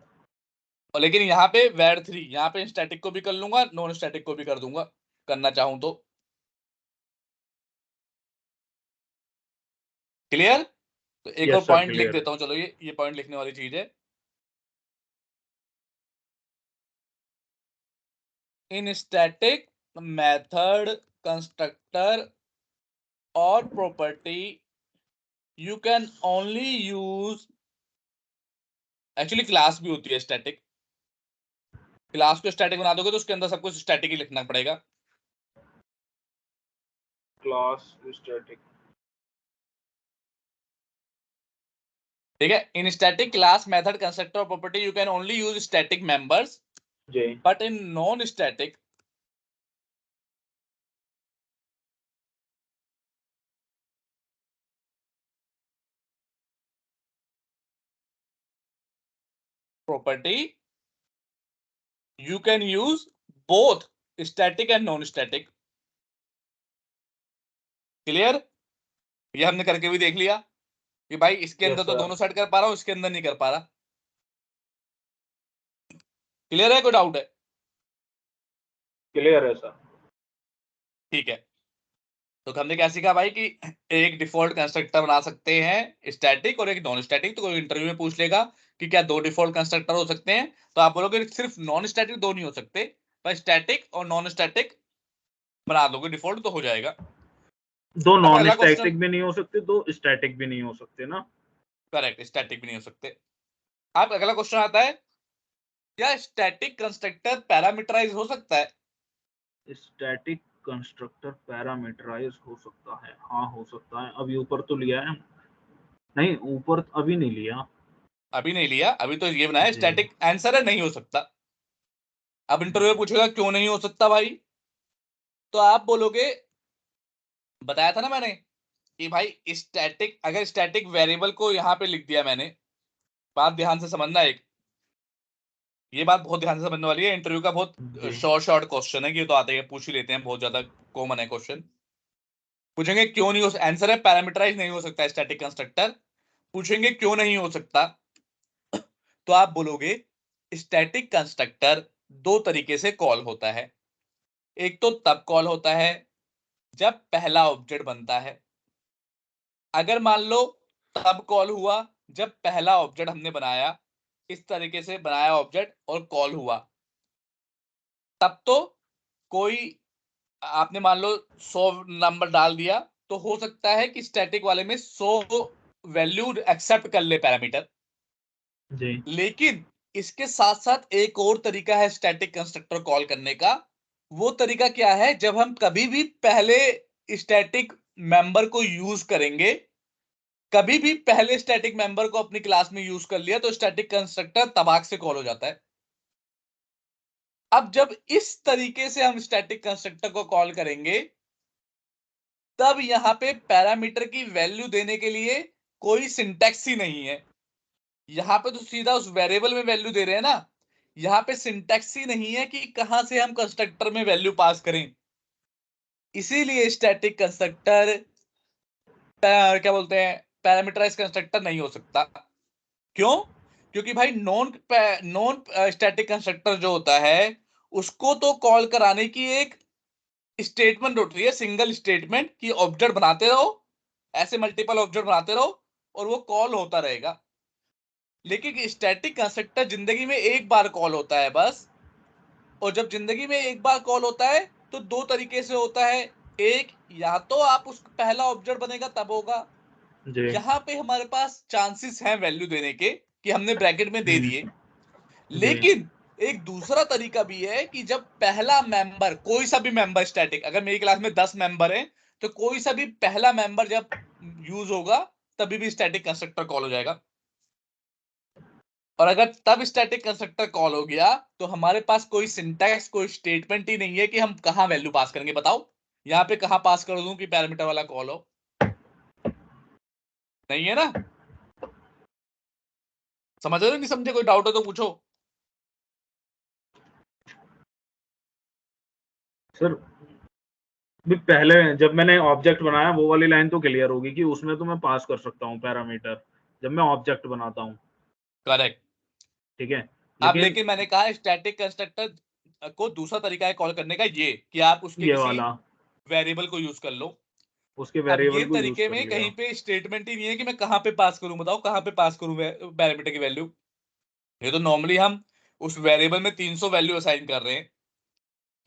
और लेकिन यहाँ पे वैर 3, यहाँ पे स्टैटिक को भी कर लूंगा, नॉन स्टैटिक को भी कर दूंगा, करना चाहूं तो। क्लियर? तो एक और यस सर, पॉइंट लिख क्लियर है। देता हूं, चलो ये पॉइंट लिखने वाली चीज है। in static method constructor or property you can only use, actually class भी होती है स्टैटिक, क्लास को स्टैटिक बना दोगे तो उसके अंदर सब कुछ स्टैटिक ही लिखना पड़ेगा। क्लास स्टैटिक, ठीक है। In static class method constructor और property you can only use static members, जी, but in non static property you can use both static and non-static। Clear? ये हमने करके भी देख लिया कि भाई इसके अंदर तो दोनों सेट कर पा रहा हूं, इसके अंदर नहीं कर पा रहा। क्लियर है? कोई डाउट है? क्लियर है सर। ठीक है, तो हमने क्या सीखा भाई कि एक डिफॉल्ट कंस्ट्रक्टर बना सकते हैं स्टैटिक और एक नॉन स्टैटिक। तो कोई इंटरव्यू में पूछ लेगा कि क्या दो डिफॉल्ट कंस्ट्रक्टर हो सकते हैं, तो आप बोलोगे सिर्फ नॉन स्टैटिक दो नहीं हो सकते, पर स्टैटिक और नॉन स्टैटिक बना दोगे डिफॉल्ट तो हो जाएगा। दो अब नॉन अगला स्टैटिक क्वेश्चन, भी नहीं हो सकते, दो स्टैटिक भी नहीं हो सकते ना। करेक्ट, स्टैटिक भी नहीं हो सकते। अब अगला क्वेश्चन आता है, क्या स्टैटिक कंस्ट्रक्टर पैरामीटराइज हो सकता है? स्टैटिक कंस्ट्रक्टर पैरामीटराइज हो सकता है, हाँ हो सकता है। अभी ऊपर तो लिया है, नहीं ऊपर अभी नहीं लिया, अभी नहीं लिया, अभी तो ये बनाया जी। स्टैटिक। आंसर है नहीं हो सकता। अब इंटरव्यू में पूछेगा क्यों नहीं हो सकता भाई, तो आप बोलोगे, बताया था ना मैंने कि भाई स्टैटिक, अगर स्टैटिक वेरिएबल को यहां पे लिख दिया मैंने, बात ध्यान से समझना, एक ये बात बहुत ध्यान से समझने वाली है, इंटरव्यू का बहुत जी। शॉर्ट क्वेश्चन है कि ये तो आते हैं, पूछ ही लेते हैं, बहुत ज्यादा कॉमन है क्वेश्चन। पूछेंगे क्यों नहीं हो, आंसर है पैरामीटराइज नहीं हो सकता स्टैटिक कंस्ट्रक्टर। पूछेंगे क्यों नहीं हो सकता, तो आप बोलोगे स्टैटिक कंस्ट्रक्टर दो तरीके से कॉल होता है। एक तो तब कॉल होता है जब पहला ऑब्जेक्ट बनता है। अगर मान लो तब कॉल हुआ जब पहला ऑब्जेक्ट हमने बनाया, इस तरीके से बनाया ऑब्जेक्ट और कॉल हुआ, तब तो कोई, आपने मान लो 100 नंबर डाल दिया, तो हो सकता है कि स्टैटिक वाले में 100 वैल्यू एक्सेप्ट कर ले पैरामीटर। जी। लेकिन इसके साथ साथ एक और तरीका है स्टैटिक कंस्ट्रक्टर कॉल करने का। वो तरीका क्या है, जब हम कभी भी पहले स्टैटिक मेंबर को यूज करेंगे, कभी भी पहले स्टैटिक मेंबर को अपनी क्लास में यूज कर लिया, तो स्टैटिक कंस्ट्रक्टर तबाक से कॉल हो जाता है। अब जब इस तरीके से हम स्टैटिक कंस्ट्रक्टर को कॉल करेंगे, तब यहां पे पैरामीटर की वैल्यू देने के लिए कोई सिंटैक्स ही नहीं है। यहां पे तो सीधा उस वेरिएबल में वैल्यू दे रहे हैं ना, यहां पे सिंटैक्स ही नहीं है कि कहां से हम कंस्ट्रक्टर में वैल्यू पास करें। इसीलिए स्टैटिक कंस्ट्रक्टर क्या बोलते हैं, पैरामीटराइज कंस्ट्रक्टर नहीं हो सकता। क्यों? क्योंकि भाई नॉन नॉन स्टैटिक कंस्ट्रक्टर जो होता है, उसको तो कॉल कराने की एक स्टेटमेंट होती है, सिंगल स्टेटमेंट, कि ऑब्जेक्ट बनाते रहो, ऐसे मल्टीपल ऑब्जेक्ट बनाते रहो और वो कॉल होता रहेगा। लेकिन स्टैटिक कंस्ट्रक्टर जिंदगी में एक बार कॉल होता है बस, और जब जिंदगी में एक बार कॉल होता है तो दो तरीके से होता है। एक, या तो आप उस पहला ऑब्जेक्ट बनेगा तब होगा, जी। यहां पे हमारे पास चांसेस हैं वैल्यू देने के कि हमने ब्रैकेट में दे दिए। जी। लेकिन एक दूसरा तरीका भी है कि जब पहला मेंबर, कोई सा भी मेंबर स्टैटिक, अगर मेरी क्लास में 10 मेंबर हैं, तो कोई सा भी पहला मेंबर जब यूज होगा तभी भी स्टैटिक कंस्ट्रक्टर कॉल हो जाएगा। और अगर तब स्टैटिक कंस्ट्रक्टर कॉल हो गया, तो हमारे पास कोई सिंटैक्स, कोई स्टेटमेंट ही नहीं है कि हम कहां वैल्यू पास करेंगे। बताओ यहां पे कहां पास कर दूं कि पैरामीटर वाला कॉल हो? नहीं है ना? समझ रहे हो नहीं समझे? कोई डाउट हो तो पूछो। सर भी पहले जब मैंने ऑब्जेक्ट बनाया वो वाली लाइन तो क्लियर होगी कि उसमें तो मैं पास कर सकता हूँ पैरामीटर जब मैं ऑब्जेक्ट बनाता हूँ, करेक्ट। ठीक है। अब लेकिन लेकिन मैंने कहा स्टैटिक कंस्ट्रक्टर को दूसरा तरीका है कॉल करने का, ये कि आप उसके ये किसी वाला वेरिएबल को यूज कर लो। उसके अब ये वेरिएबल को यूज तरीके कर में लिया। कहीं पे स्टेटमेंट ही नहीं है कि मैं कहां पे पास करूं। बताओ कहां पे पास करूं पैरामीटर की वैल्यू? ये तो नॉर्मली हम उस वेरिएबल में 300 वैल्यू असाइन कर रहे हैं,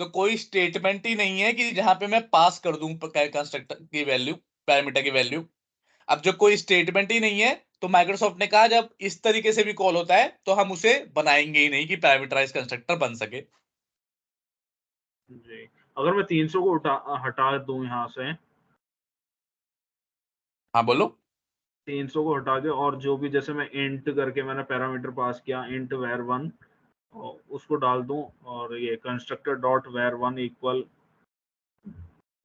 तो कोई स्टेटमेंट ही नहीं है कि जहां पे मैं पास कर दूं कंस्ट्रक्टर की वैल्यू, पैरामीटर की वैल्यू। अब जो कोई स्टेटमेंट ही नहीं है तो माइक्रोसॉफ्ट ने कहा जब इस तरीके से भी कॉल होता है तो हम उसे बनाएंगे ही नहीं कि पैरामीटराइज कंस्ट्रक्टर बन सके। जी, अगर मैं 300 को हटा दूं यहाँ से, हाँ बोलो। 300 को हटा के, और जो भी जैसे मैं इंट करके मैंने पैरामीटर पास किया, इंट var1, उसको डाल दूं, और ये कंस्ट्रक्टर डॉट var1 इक्वल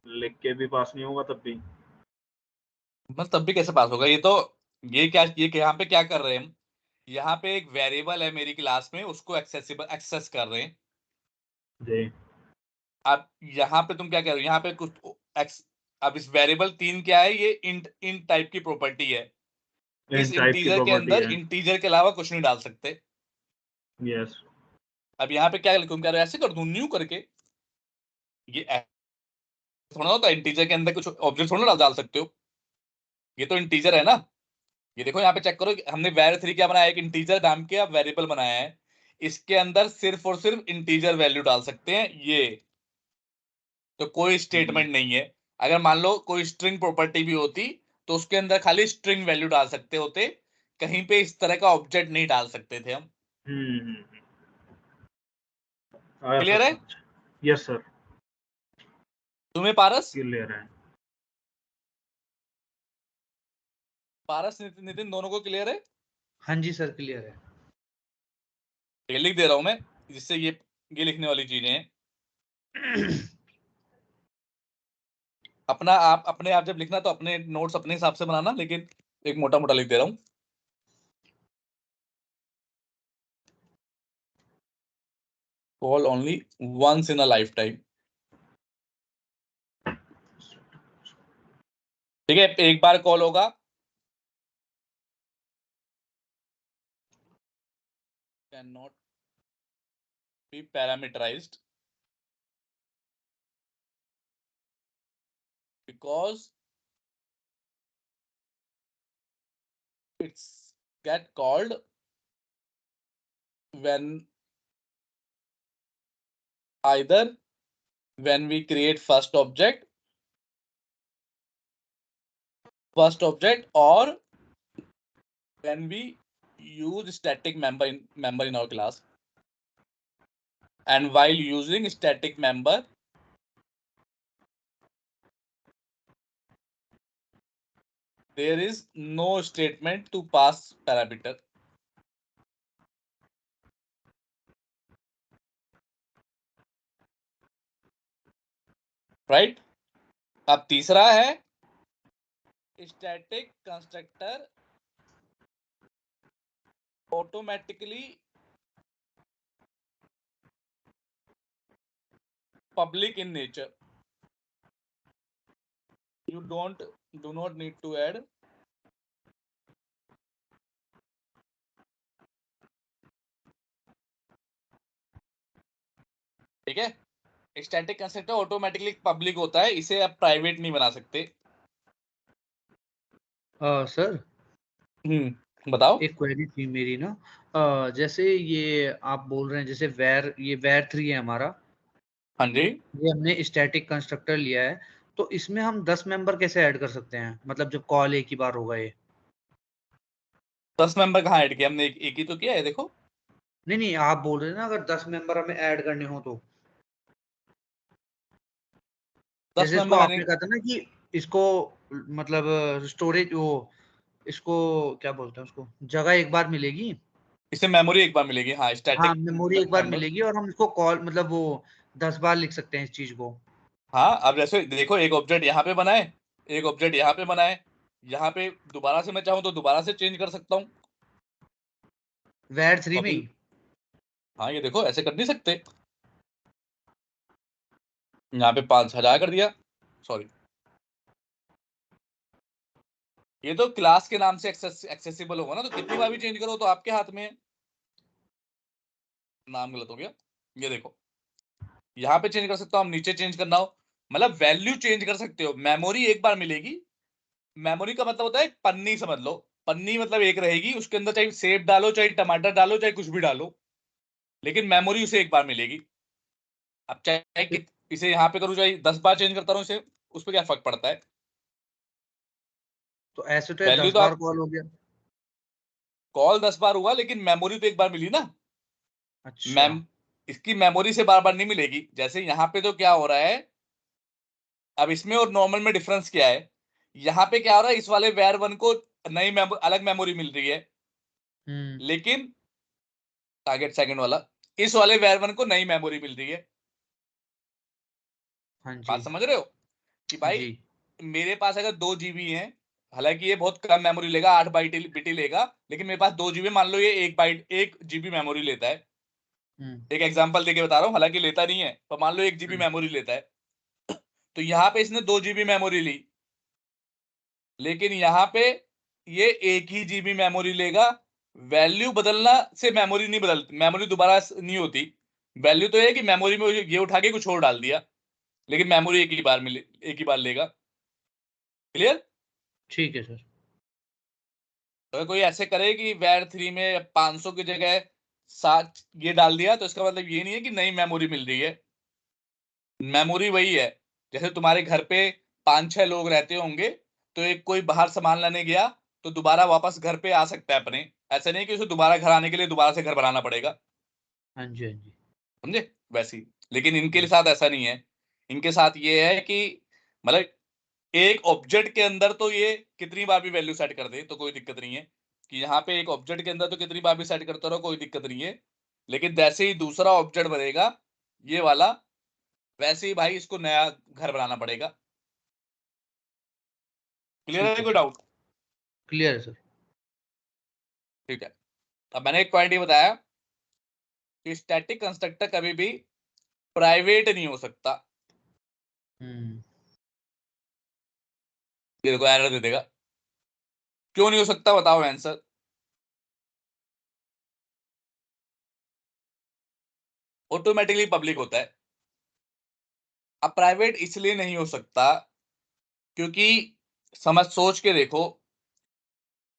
लिख के भी पास नहीं होगा तब भी? बस तब भी कैसे पास होगा? ये तो ये यहाँ पे क्या कर रहे हैं हम, यहाँ पे एक वेरिएबल है मेरी क्लास में, उसको एक्सेस कर रहे हैं। जी, अब यहाँ पे तुम क्या कह रहे हो, यहाँ पे अब इस वेरिएबल 3 क्या है, ये इंट टाइप की प्रॉपर्टी है। इस इंट टाइप की इंटीजर के प्रॉपर्टी अंदर है। इंटीजर के अलावा कुछ नहीं डाल सकते। यस। अब यहाँ पे क्या तुम कह रहे हो, ऐसे कर दूं न्यू करके? ये थोड़ा होता है, इंटीजर के अंदर कुछ ऑब्जेक्ट थोड़ा डाल सकते हो, ये तो इंटीजर है ना। ये देखो यहाँ पे चेक करो, हमने var3 क्या बनाया, एक इंटीजर नाम के वेरिएबल बनाया है, इसके अंदर सिर्फ और सिर्फ इंटीजर वैल्यू डाल सकते हैं ये, तो कोई स्टेटमेंट नहीं है। अगर मान लो कोई स्ट्रिंग प्रॉपर्टी भी होती तो उसके अंदर खाली स्ट्रिंग वैल्यू डाल सकते होते, कहीं पे इस तरह का ऑब्जेक्ट नहीं डाल सकते थे हम। आया क्लियर सर है समझ? यस सर, तुम्हें पारस? क्लियर है। पारस नितिन दोनों को क्लियर है? हाँ जी सर, क्लियर है। ये लिख दे रहा हूं मैं, जिससे ये लिखने वाली चीजें हैं। अपने आप जब लिखना तो अपने नोट्स अपने हिसाब से बनाना, लेकिन एक मोटा मोटा लिख दे रहा हूं। Call only once in a lifetime. ठीक है, एक बार कॉल होगा, can not be parameterized because it's get called when either when we create first object or when we use static member in our class, and while using static member there is no statement to pass parameter. Right? अब तीसरा है static constructor automatically public in nature. You do not need to add ठीक है। Static constructor automatically public होता है, इसे आप private नहीं बना सकते। सर बताओ। एक क्वेरी थी मेरी ना, जैसे ये आप बोल रहे हैं जैसे ये var3 है हमारा, हाँ जी, ये हमने स्टैटिक कंस्ट्रक्टर लिया है, तो इसमें हम 10 मेंबर कैसे ऐड कर सकते हैं, मतलब जब कॉल एक ही बार होगा ये? 10 मेंबर कहाँ ऐड किया हमने? एक ही तो किया है, देखो। नहीं नहीं, आप बोल रहे हैं ना अगर 10 मेंबर हमें ऐड करने हो तो, 10 जैसे इसको मेंबर आपने मैंने कहा था ना कि इसको मतलब स्टोरेज वो, इसको क्या बोलते हैं, उसको जगह एक बार मिलेगी। इसे मेमोरी एक बार मिलेगी, हाँ, हाँ, स्टैटिक मेमोरी एक बार मेंबर। मिलेगी और हम इसको कॉल मतलब वो 10 बार लिख सकते हैं इस चीज को। हाँ, अब जैसे देखो, एक ऑब्जेक्ट यहाँ पे बनाए, एक ऑब्जेक्ट यहाँ पे बनाए, यहाँ पे दोबारा से मैं चाहूँ तो दोबारा से चेंज कर सकता हूँ। var3 में अभी ही? हाँ, ये देखो ऐसे कर नहीं सकते। यहाँ पे 5000 कर दिया, सॉरी, ये तो क्लास के नाम से एक्सेसिबल होगा ना, तो कितनी बार भी चेंज करो तो आपके हाथ में है। नाम गलत हो गया, ये देखो यहाँ पे चेंज कर सकता हूँ, नीचे चेंज करना हो, मतलब वैल्यू चेंज कर सकते हो। मेमोरी एक बार मिलेगी, मेमोरी का मतलब होता है पन्नी, समझ लो, पन्नी मतलब एक रहेगी, उसके अंदर चाहे सेब डालो, चाहे टमाटर डालो, चाहे कुछ भी डालो, लेकिन मेमोरी उसे एक बार मिलेगी। अब चाहे कि इसे यहाँ पे करूँ चाहे 10 बार चेंज करता रहूं इसे, उस पर क्या फर्क पड़ता है? तो ऐसे तो ये वैल्यू 10 तो बार आप कॉल हो गया। कॉल 10 बार हुआ, लेकिन मेमोरी तो एक बार मिली ना। अच्छा। इसकी मेमोरी से बार बार नहीं मिलेगी। जैसे यहाँ पे तो क्या हो रहा है, अब इसमें और नॉर्मल में डिफरेंस क्या है? यहाँ पे क्या हो रहा है, इस वाले वेर वन को नई अलग मेमोरी मिल रही है, लेकिन टारगेट सेकंड वाला, इस वाले वेर वन को नई मेमोरी मिल रही है। हाँ जी। बात समझ रहे हो कि भाई जी। मेरे पास अगर 2 GB है, हालांकि ये बहुत कम मेमोरी लेगा, 8 बाइट बिट ही लेगा, लेकिन मेरे पास 2 GB, मान लो ये 1 GB मेमोरी लेता है। एक एग्जांपल देके बता रहा हूँ, हालांकि लेता नहीं है, पर मान लो 1 GB मेमोरी लेता है। तो यहाँ पे इसने 2 GB मेमोरी ली, लेकिन यहाँ पे ये 1 ही GB मेमोरी लेगा। वैल्यू बदलना से मेमोरी नहीं बदलती, मेमोरी दोबारा नहीं होती। वैल्यू तो है कि मेमोरी में ये उठा के कुछ और डाल दिया, लेकिन मेमोरी एक ही बार लेगा। क्लियर? ठीक है सर। तो अगर कोई ऐसे करे कि वैर 3 में 500 की जगह 7 ये डाल दिया, तो इसका मतलब ये नहीं है कि नई मेमोरी मिल रही है। मेमोरी वही है। जैसे तुम्हारे घर पे 5-6 लोग रहते होंगे, तो एक कोई बाहर सामान लाने गया, तो दोबारा वापस घर पे आ सकता है अपने। ऐसा नहीं कि उसे दोबारा घर आने के लिए दोबारा से घर बनाना पड़ेगा। हाँ जी। हाँ जी। समझे? वैसी। लेकिन इनके साथ ऐसा नहीं है। इनके साथ ये है कि मतलब एक ऑब्जेक्ट के अंदर तो ये कितनी बार भी वैल्यू सेट कर दे तो कोई दिक्कत नहीं है, कि यहाँ पे एक ऑब्जेक्ट के अंदर तो कितनी बार भी सेट करते रहो, कोई दिक्कत नहीं है। लेकिन जैसे ही दूसरा ऑब्जेक्ट बनेगा ये वाला, वैसे ही भाई इसको नया घर बनाना पड़ेगा। क्लियर ठीक है? है कोई सर। डाउट? क्लियर है सर। ठीक है। अब मैंने एक पॉइंट ये बताया कि स्टैटिक कंस्ट्रक्टर कभी भी प्राइवेट नहीं हो सकता। ये देखो एरर दे देगा। क्यों नहीं हो सकता, बताओ आंसर। ऑटोमेटिकली पब्लिक होता है। अब प्राइवेट इसलिए नहीं हो सकता क्योंकि, सोच के देखो,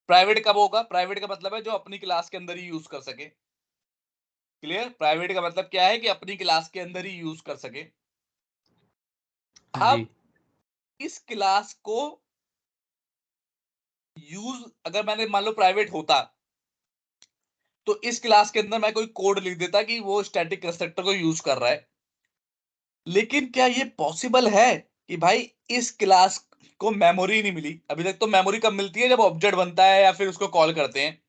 प्राइवेट कब होगा? प्राइवेट का मतलब है जो अपनी क्लास के अंदर ही यूज कर सके। क्लियर? प्राइवेट का मतलब क्या है कि अपनी क्लास के अंदर ही यूज कर सके। हाँ जी। अब इस क्लास को यूज, अगर मैंने मान लो प्राइवेट होता, तो इस क्लास के अंदर मैं कोई कोड लिख देता कि वो स्टैटिक कंस्ट्रक्टर को यूज कर रहा है। लेकिन क्या ये पॉसिबल है कि भाई इस क्लास को मेमोरी नहीं मिली? अभी तक तो मेमोरी कब मिलती है? जब ऑब्जेक्ट बनता है या फिर उसको कॉल करते हैं।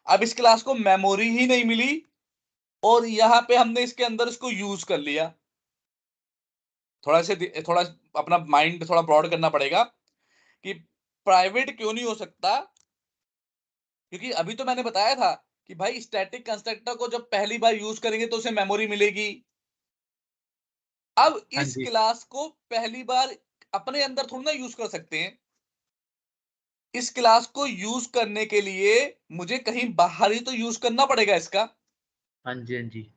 अब इस क्लास को मेमोरी ही नहीं मिली, और यहां पे हमने इसके अंदर इसको यूज कर लिया। थोड़ा अपना माइंड थोड़ा ब्रॉड करना पड़ेगा कि प्राइवेट क्यों नहीं हो सकता, क्योंकि अभी तो मैंने बताया था कि भाई स्टैटिक कंस्ट्रक्टर को जब पहली बार यूज करेंगे तो उसे मेमोरी मिलेगी। अब हाँ इस जी। क्लास को पहली बार अपने अंदर थोड़ा ना यूज कर सकते हैं। इस क्लास को यूज करने के लिए मुझे कहीं बाहर ही तो यूज करना पड़ेगा इसका। हाँ जी। हाँ जी।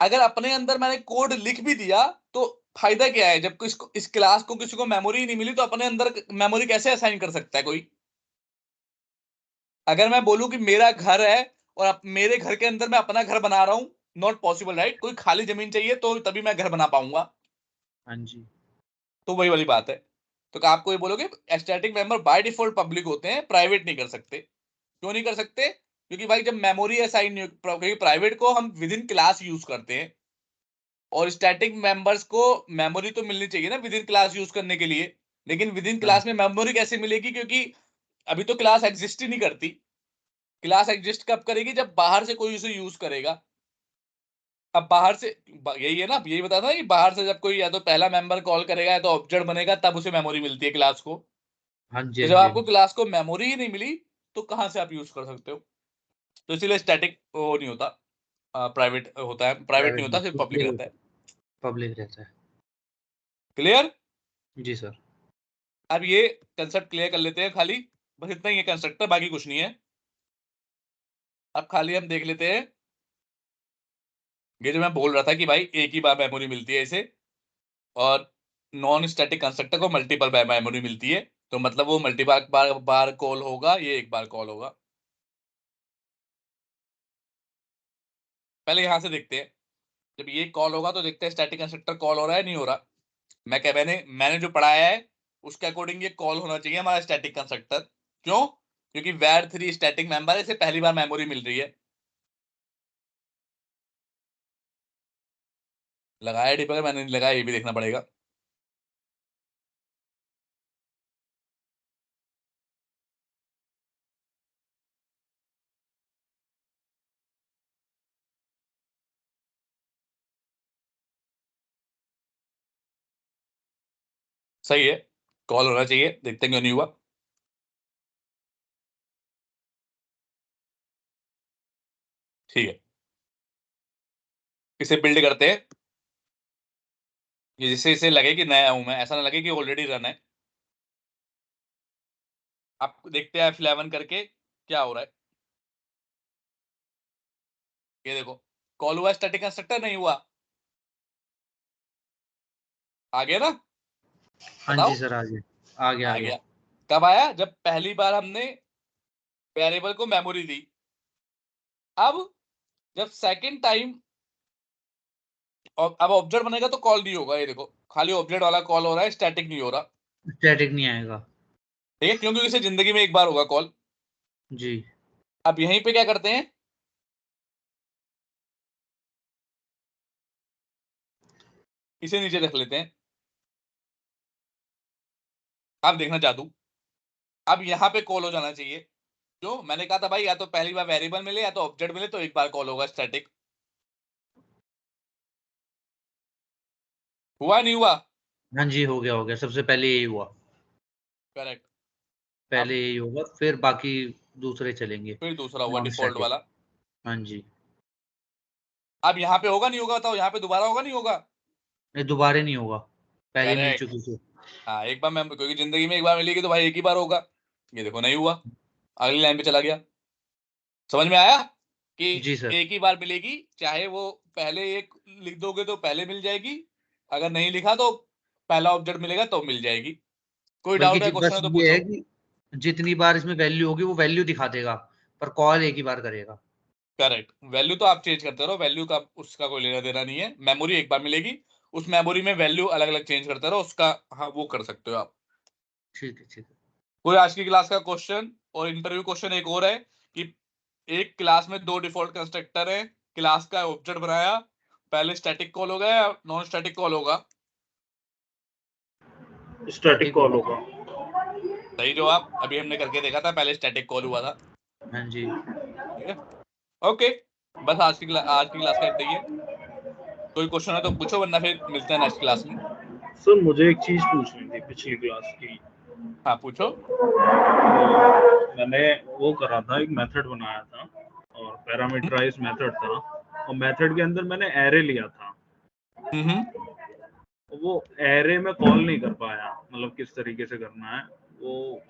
अगर अपने अंदर मैंने कोड लिख भी दिया तो फायदा क्या है? जब इस क्लास को किसी को मेमोरी नहीं मिली, तो अपने अंदर मेमोरी कैसे असाइन कर सकता है कोई? अगर मैं बोलूं कि मेरा घर है और मेरे घर के अंदर मैं अपना घर बना रहा हूं, नॉट पॉसिबल, राइट? कोई खाली जमीन चाहिए तो तभी मैं घर बना पाऊंगा। हाँ जी। तो वही वाली बात है। तो क्या आपको ये बोलोगे static member by default public होते हैं, प्राइवेट नहीं कर सकते? क्यों नहीं कर सकते? क्योंकि भाई जब मेमोरी असाइन नहीं, क्योंकि प्राइवेट को हम विद इन क्लास यूज करते हैं, और स्टैटिक मेंबर्स को मेमोरी तो मिलनी चाहिए ना विद इन क्लास यूज करने के लिए। लेकिन विद इन हाँ क्लास में मेमोरी कैसे मिलेगी? क्योंकि अभी तो क्लास एग्जिस्ट ही नहीं करती। क्लास एग्जिस्ट कब करेगी? जब बाहर से कोई उसे यूज करेगा। अब बाहर से, यही है ना, यही बताया था कि बाहर से जब कोई या तो पहला मेंबर कॉल करेगा या तो ऑब्जेक्ट बनेगा, तब उसे मेमोरी मिलती है क्लास को। हाँ जी। तो हाँ जब जी। आपको क्लास को मेमोरी ही नहीं मिली, तो कहां से आप यूज कर सकते हो? तो इसीलिए स्टैटिक वो नहीं होता, प्राइवेट होता है। प्राइवेट नहीं प्राइवेट होता, सिर्फ पब्लिक नहीं, रहता है। पब्लिक रहता है। क्लियर? जी सर। अब ये कंसेप्ट क्लियर कर लेते हैं खाली, बस इतना ही है कंस्ट्रक्टर, बाकी कुछ नहीं है। अब खाली हम देख लेते हैं ये जो मैं बोल रहा था कि भाई एक ही बार मेमोरी मिलती है इसे, और नॉन स्टैटिक कंस्ट्रक्टर को मल्टीपल बार मेमोरी मिलती है। तो मतलब वो मल्टीपल बार कॉल होगा, ये एक बार कॉल होगा। पहले यहां से देखते हैं। जब ये कॉल होगा तो देखते हैं स्टैटिक कंस्ट्रक्टर कॉल हो रहा है नहीं हो रहा। मैंने जो पढ़ाया है उसके अकॉर्डिंग ये कॉल होना चाहिए हमारा स्टैटिक कंस्ट्रक्टर। क्यों? क्योंकि var3 स्टैटिक मेंबर है, इसे पहली बार मेमोरी मिल रही है। लगाया डिबगर, मैंने नहीं लगाया, ये भी देखना पड़ेगा। सही है, कॉल होना चाहिए, देखते हैं क्यों नहीं हुआ। ठीक है, इसे बिल्ड करते हैं जिससे इसे लगे कि नया हूं मैं, ऐसा ना लगे कि ऑलरेडी रन है। आप देखते हैं F11 करके क्या हो रहा है। ये देखो कॉल हुआ, स्टैटिक कंस्ट्रक्टर नहीं हुआ। आ गया ना? हाँ बताओ। जी सर, आ गया आ गया आ आ गया। गया। कब आया? जब पहली बार हमने वेरिएबल को मेमोरी दी। अब जब सेकंड टाइम अब ऑब्जेक्ट बनेगा तो कॉल नहीं होगा। ये देखो खाली ऑब्जेक्ट वाला कॉल हो रहा है, स्टैटिक नहीं हो रहा। स्टैटिक नहीं आएगा। ठीक है, क्योंकि इसे जिंदगी में एक बार होगा कॉल। जी। अब यहीं पे क्या करते हैं, इसे नीचे रख लेते हैं। अब देखना जादू, अब यहाँ पे कॉल हो जाना चाहिए। क्यों? मैंने कहा था भाई या तो पहली बार वेरिएबल मिले या तो ऑब्जेक्ट मिले तो एक बार कॉल होगा स्टैटिक। हुआ नहीं हुआ? हाँ जी, हो गया, सबसे पहले यही हुआ। करेक्ट। पहले अब यही होगा, फिर बाकी दूसरे चलेंगे फिर दूसरा हुआ नॉन डिफॉल्ट स्टैटिक। वाला। हाँ जी। अब यहाँ पे होगा नहीं होगा? बताओ, यहाँ पे दोबारा होगा नहीं होगा? ये दोबारा नहीं होगा, पहले मिल करेक्ट। चुकी थी। हाँ, एक बार मैं, क्योंकि जिंदगी में एक बार मिलेगी तो भाई एक ही बार होगा। ये देखो नहीं हुआ, अगली लाइन पे चला गया। समझ में आया कि जी सर। एक ही बार मिलेगी, चाहे वो पहले एक लिख दोगे तो पहले मिल जाएगी, अगर नहीं लिखा तो पहला ऑब्जेक्ट मिलेगा तो मिल जाएगी। कोई बल्कि डाउट है, क्वेश्चन बस है तो ये है पूछो। कि जितनी बार इसमें वैल्यू होगी वो वैल्यू दिखा देगा, पर कॉल एक ही बार करेगा। करेक्ट, वैल्यू तो आप चेंज करते रहो, वैल्यू का उसका कोई लेना देना नहीं है। मेमोरी एक बार मिलेगी, उस मेमोरी में वैल्यू अलग अलग चेंज करते रहो उसका। हाँ, वो कर सकते हो आप। ठीक है ठीक है। कोई आज की क्लास का क्वेश्चन और इंटरव्यू क्वेश्चन एक और है कि एक क्लास में दो डिफॉल्ट कंस्ट्रक्टर है, क्लास का ऑब्जेक्ट बनाया, पहले स्टैटिक कॉल होगा या नॉन स्टैटिक कॉल होगा? स्टैटिक कॉल होगा। होगा। सही जवाब, अभी हमने करके देखा था, पहले स्टैटिक कॉल हुआ था। हाँ जी। ठीक है, ओके। बस आज की क्लास का इतना ही है। कोई क्वेश्चन है तो पूछो, वरना फिर मिलते हैं नेक्स्ट क्लास में। सर मुझे एक चीज पूछनी थी पिछली क्लास की। हाँ पूछो। मैंने वो करा था, एक मेथड बनाया था और पैरामीटराइज मेथड था, और मेथड के अंदर मैंने एरे लिया था। वो एरे में कॉल नहीं कर पाया, मतलब किस तरीके से करना है वो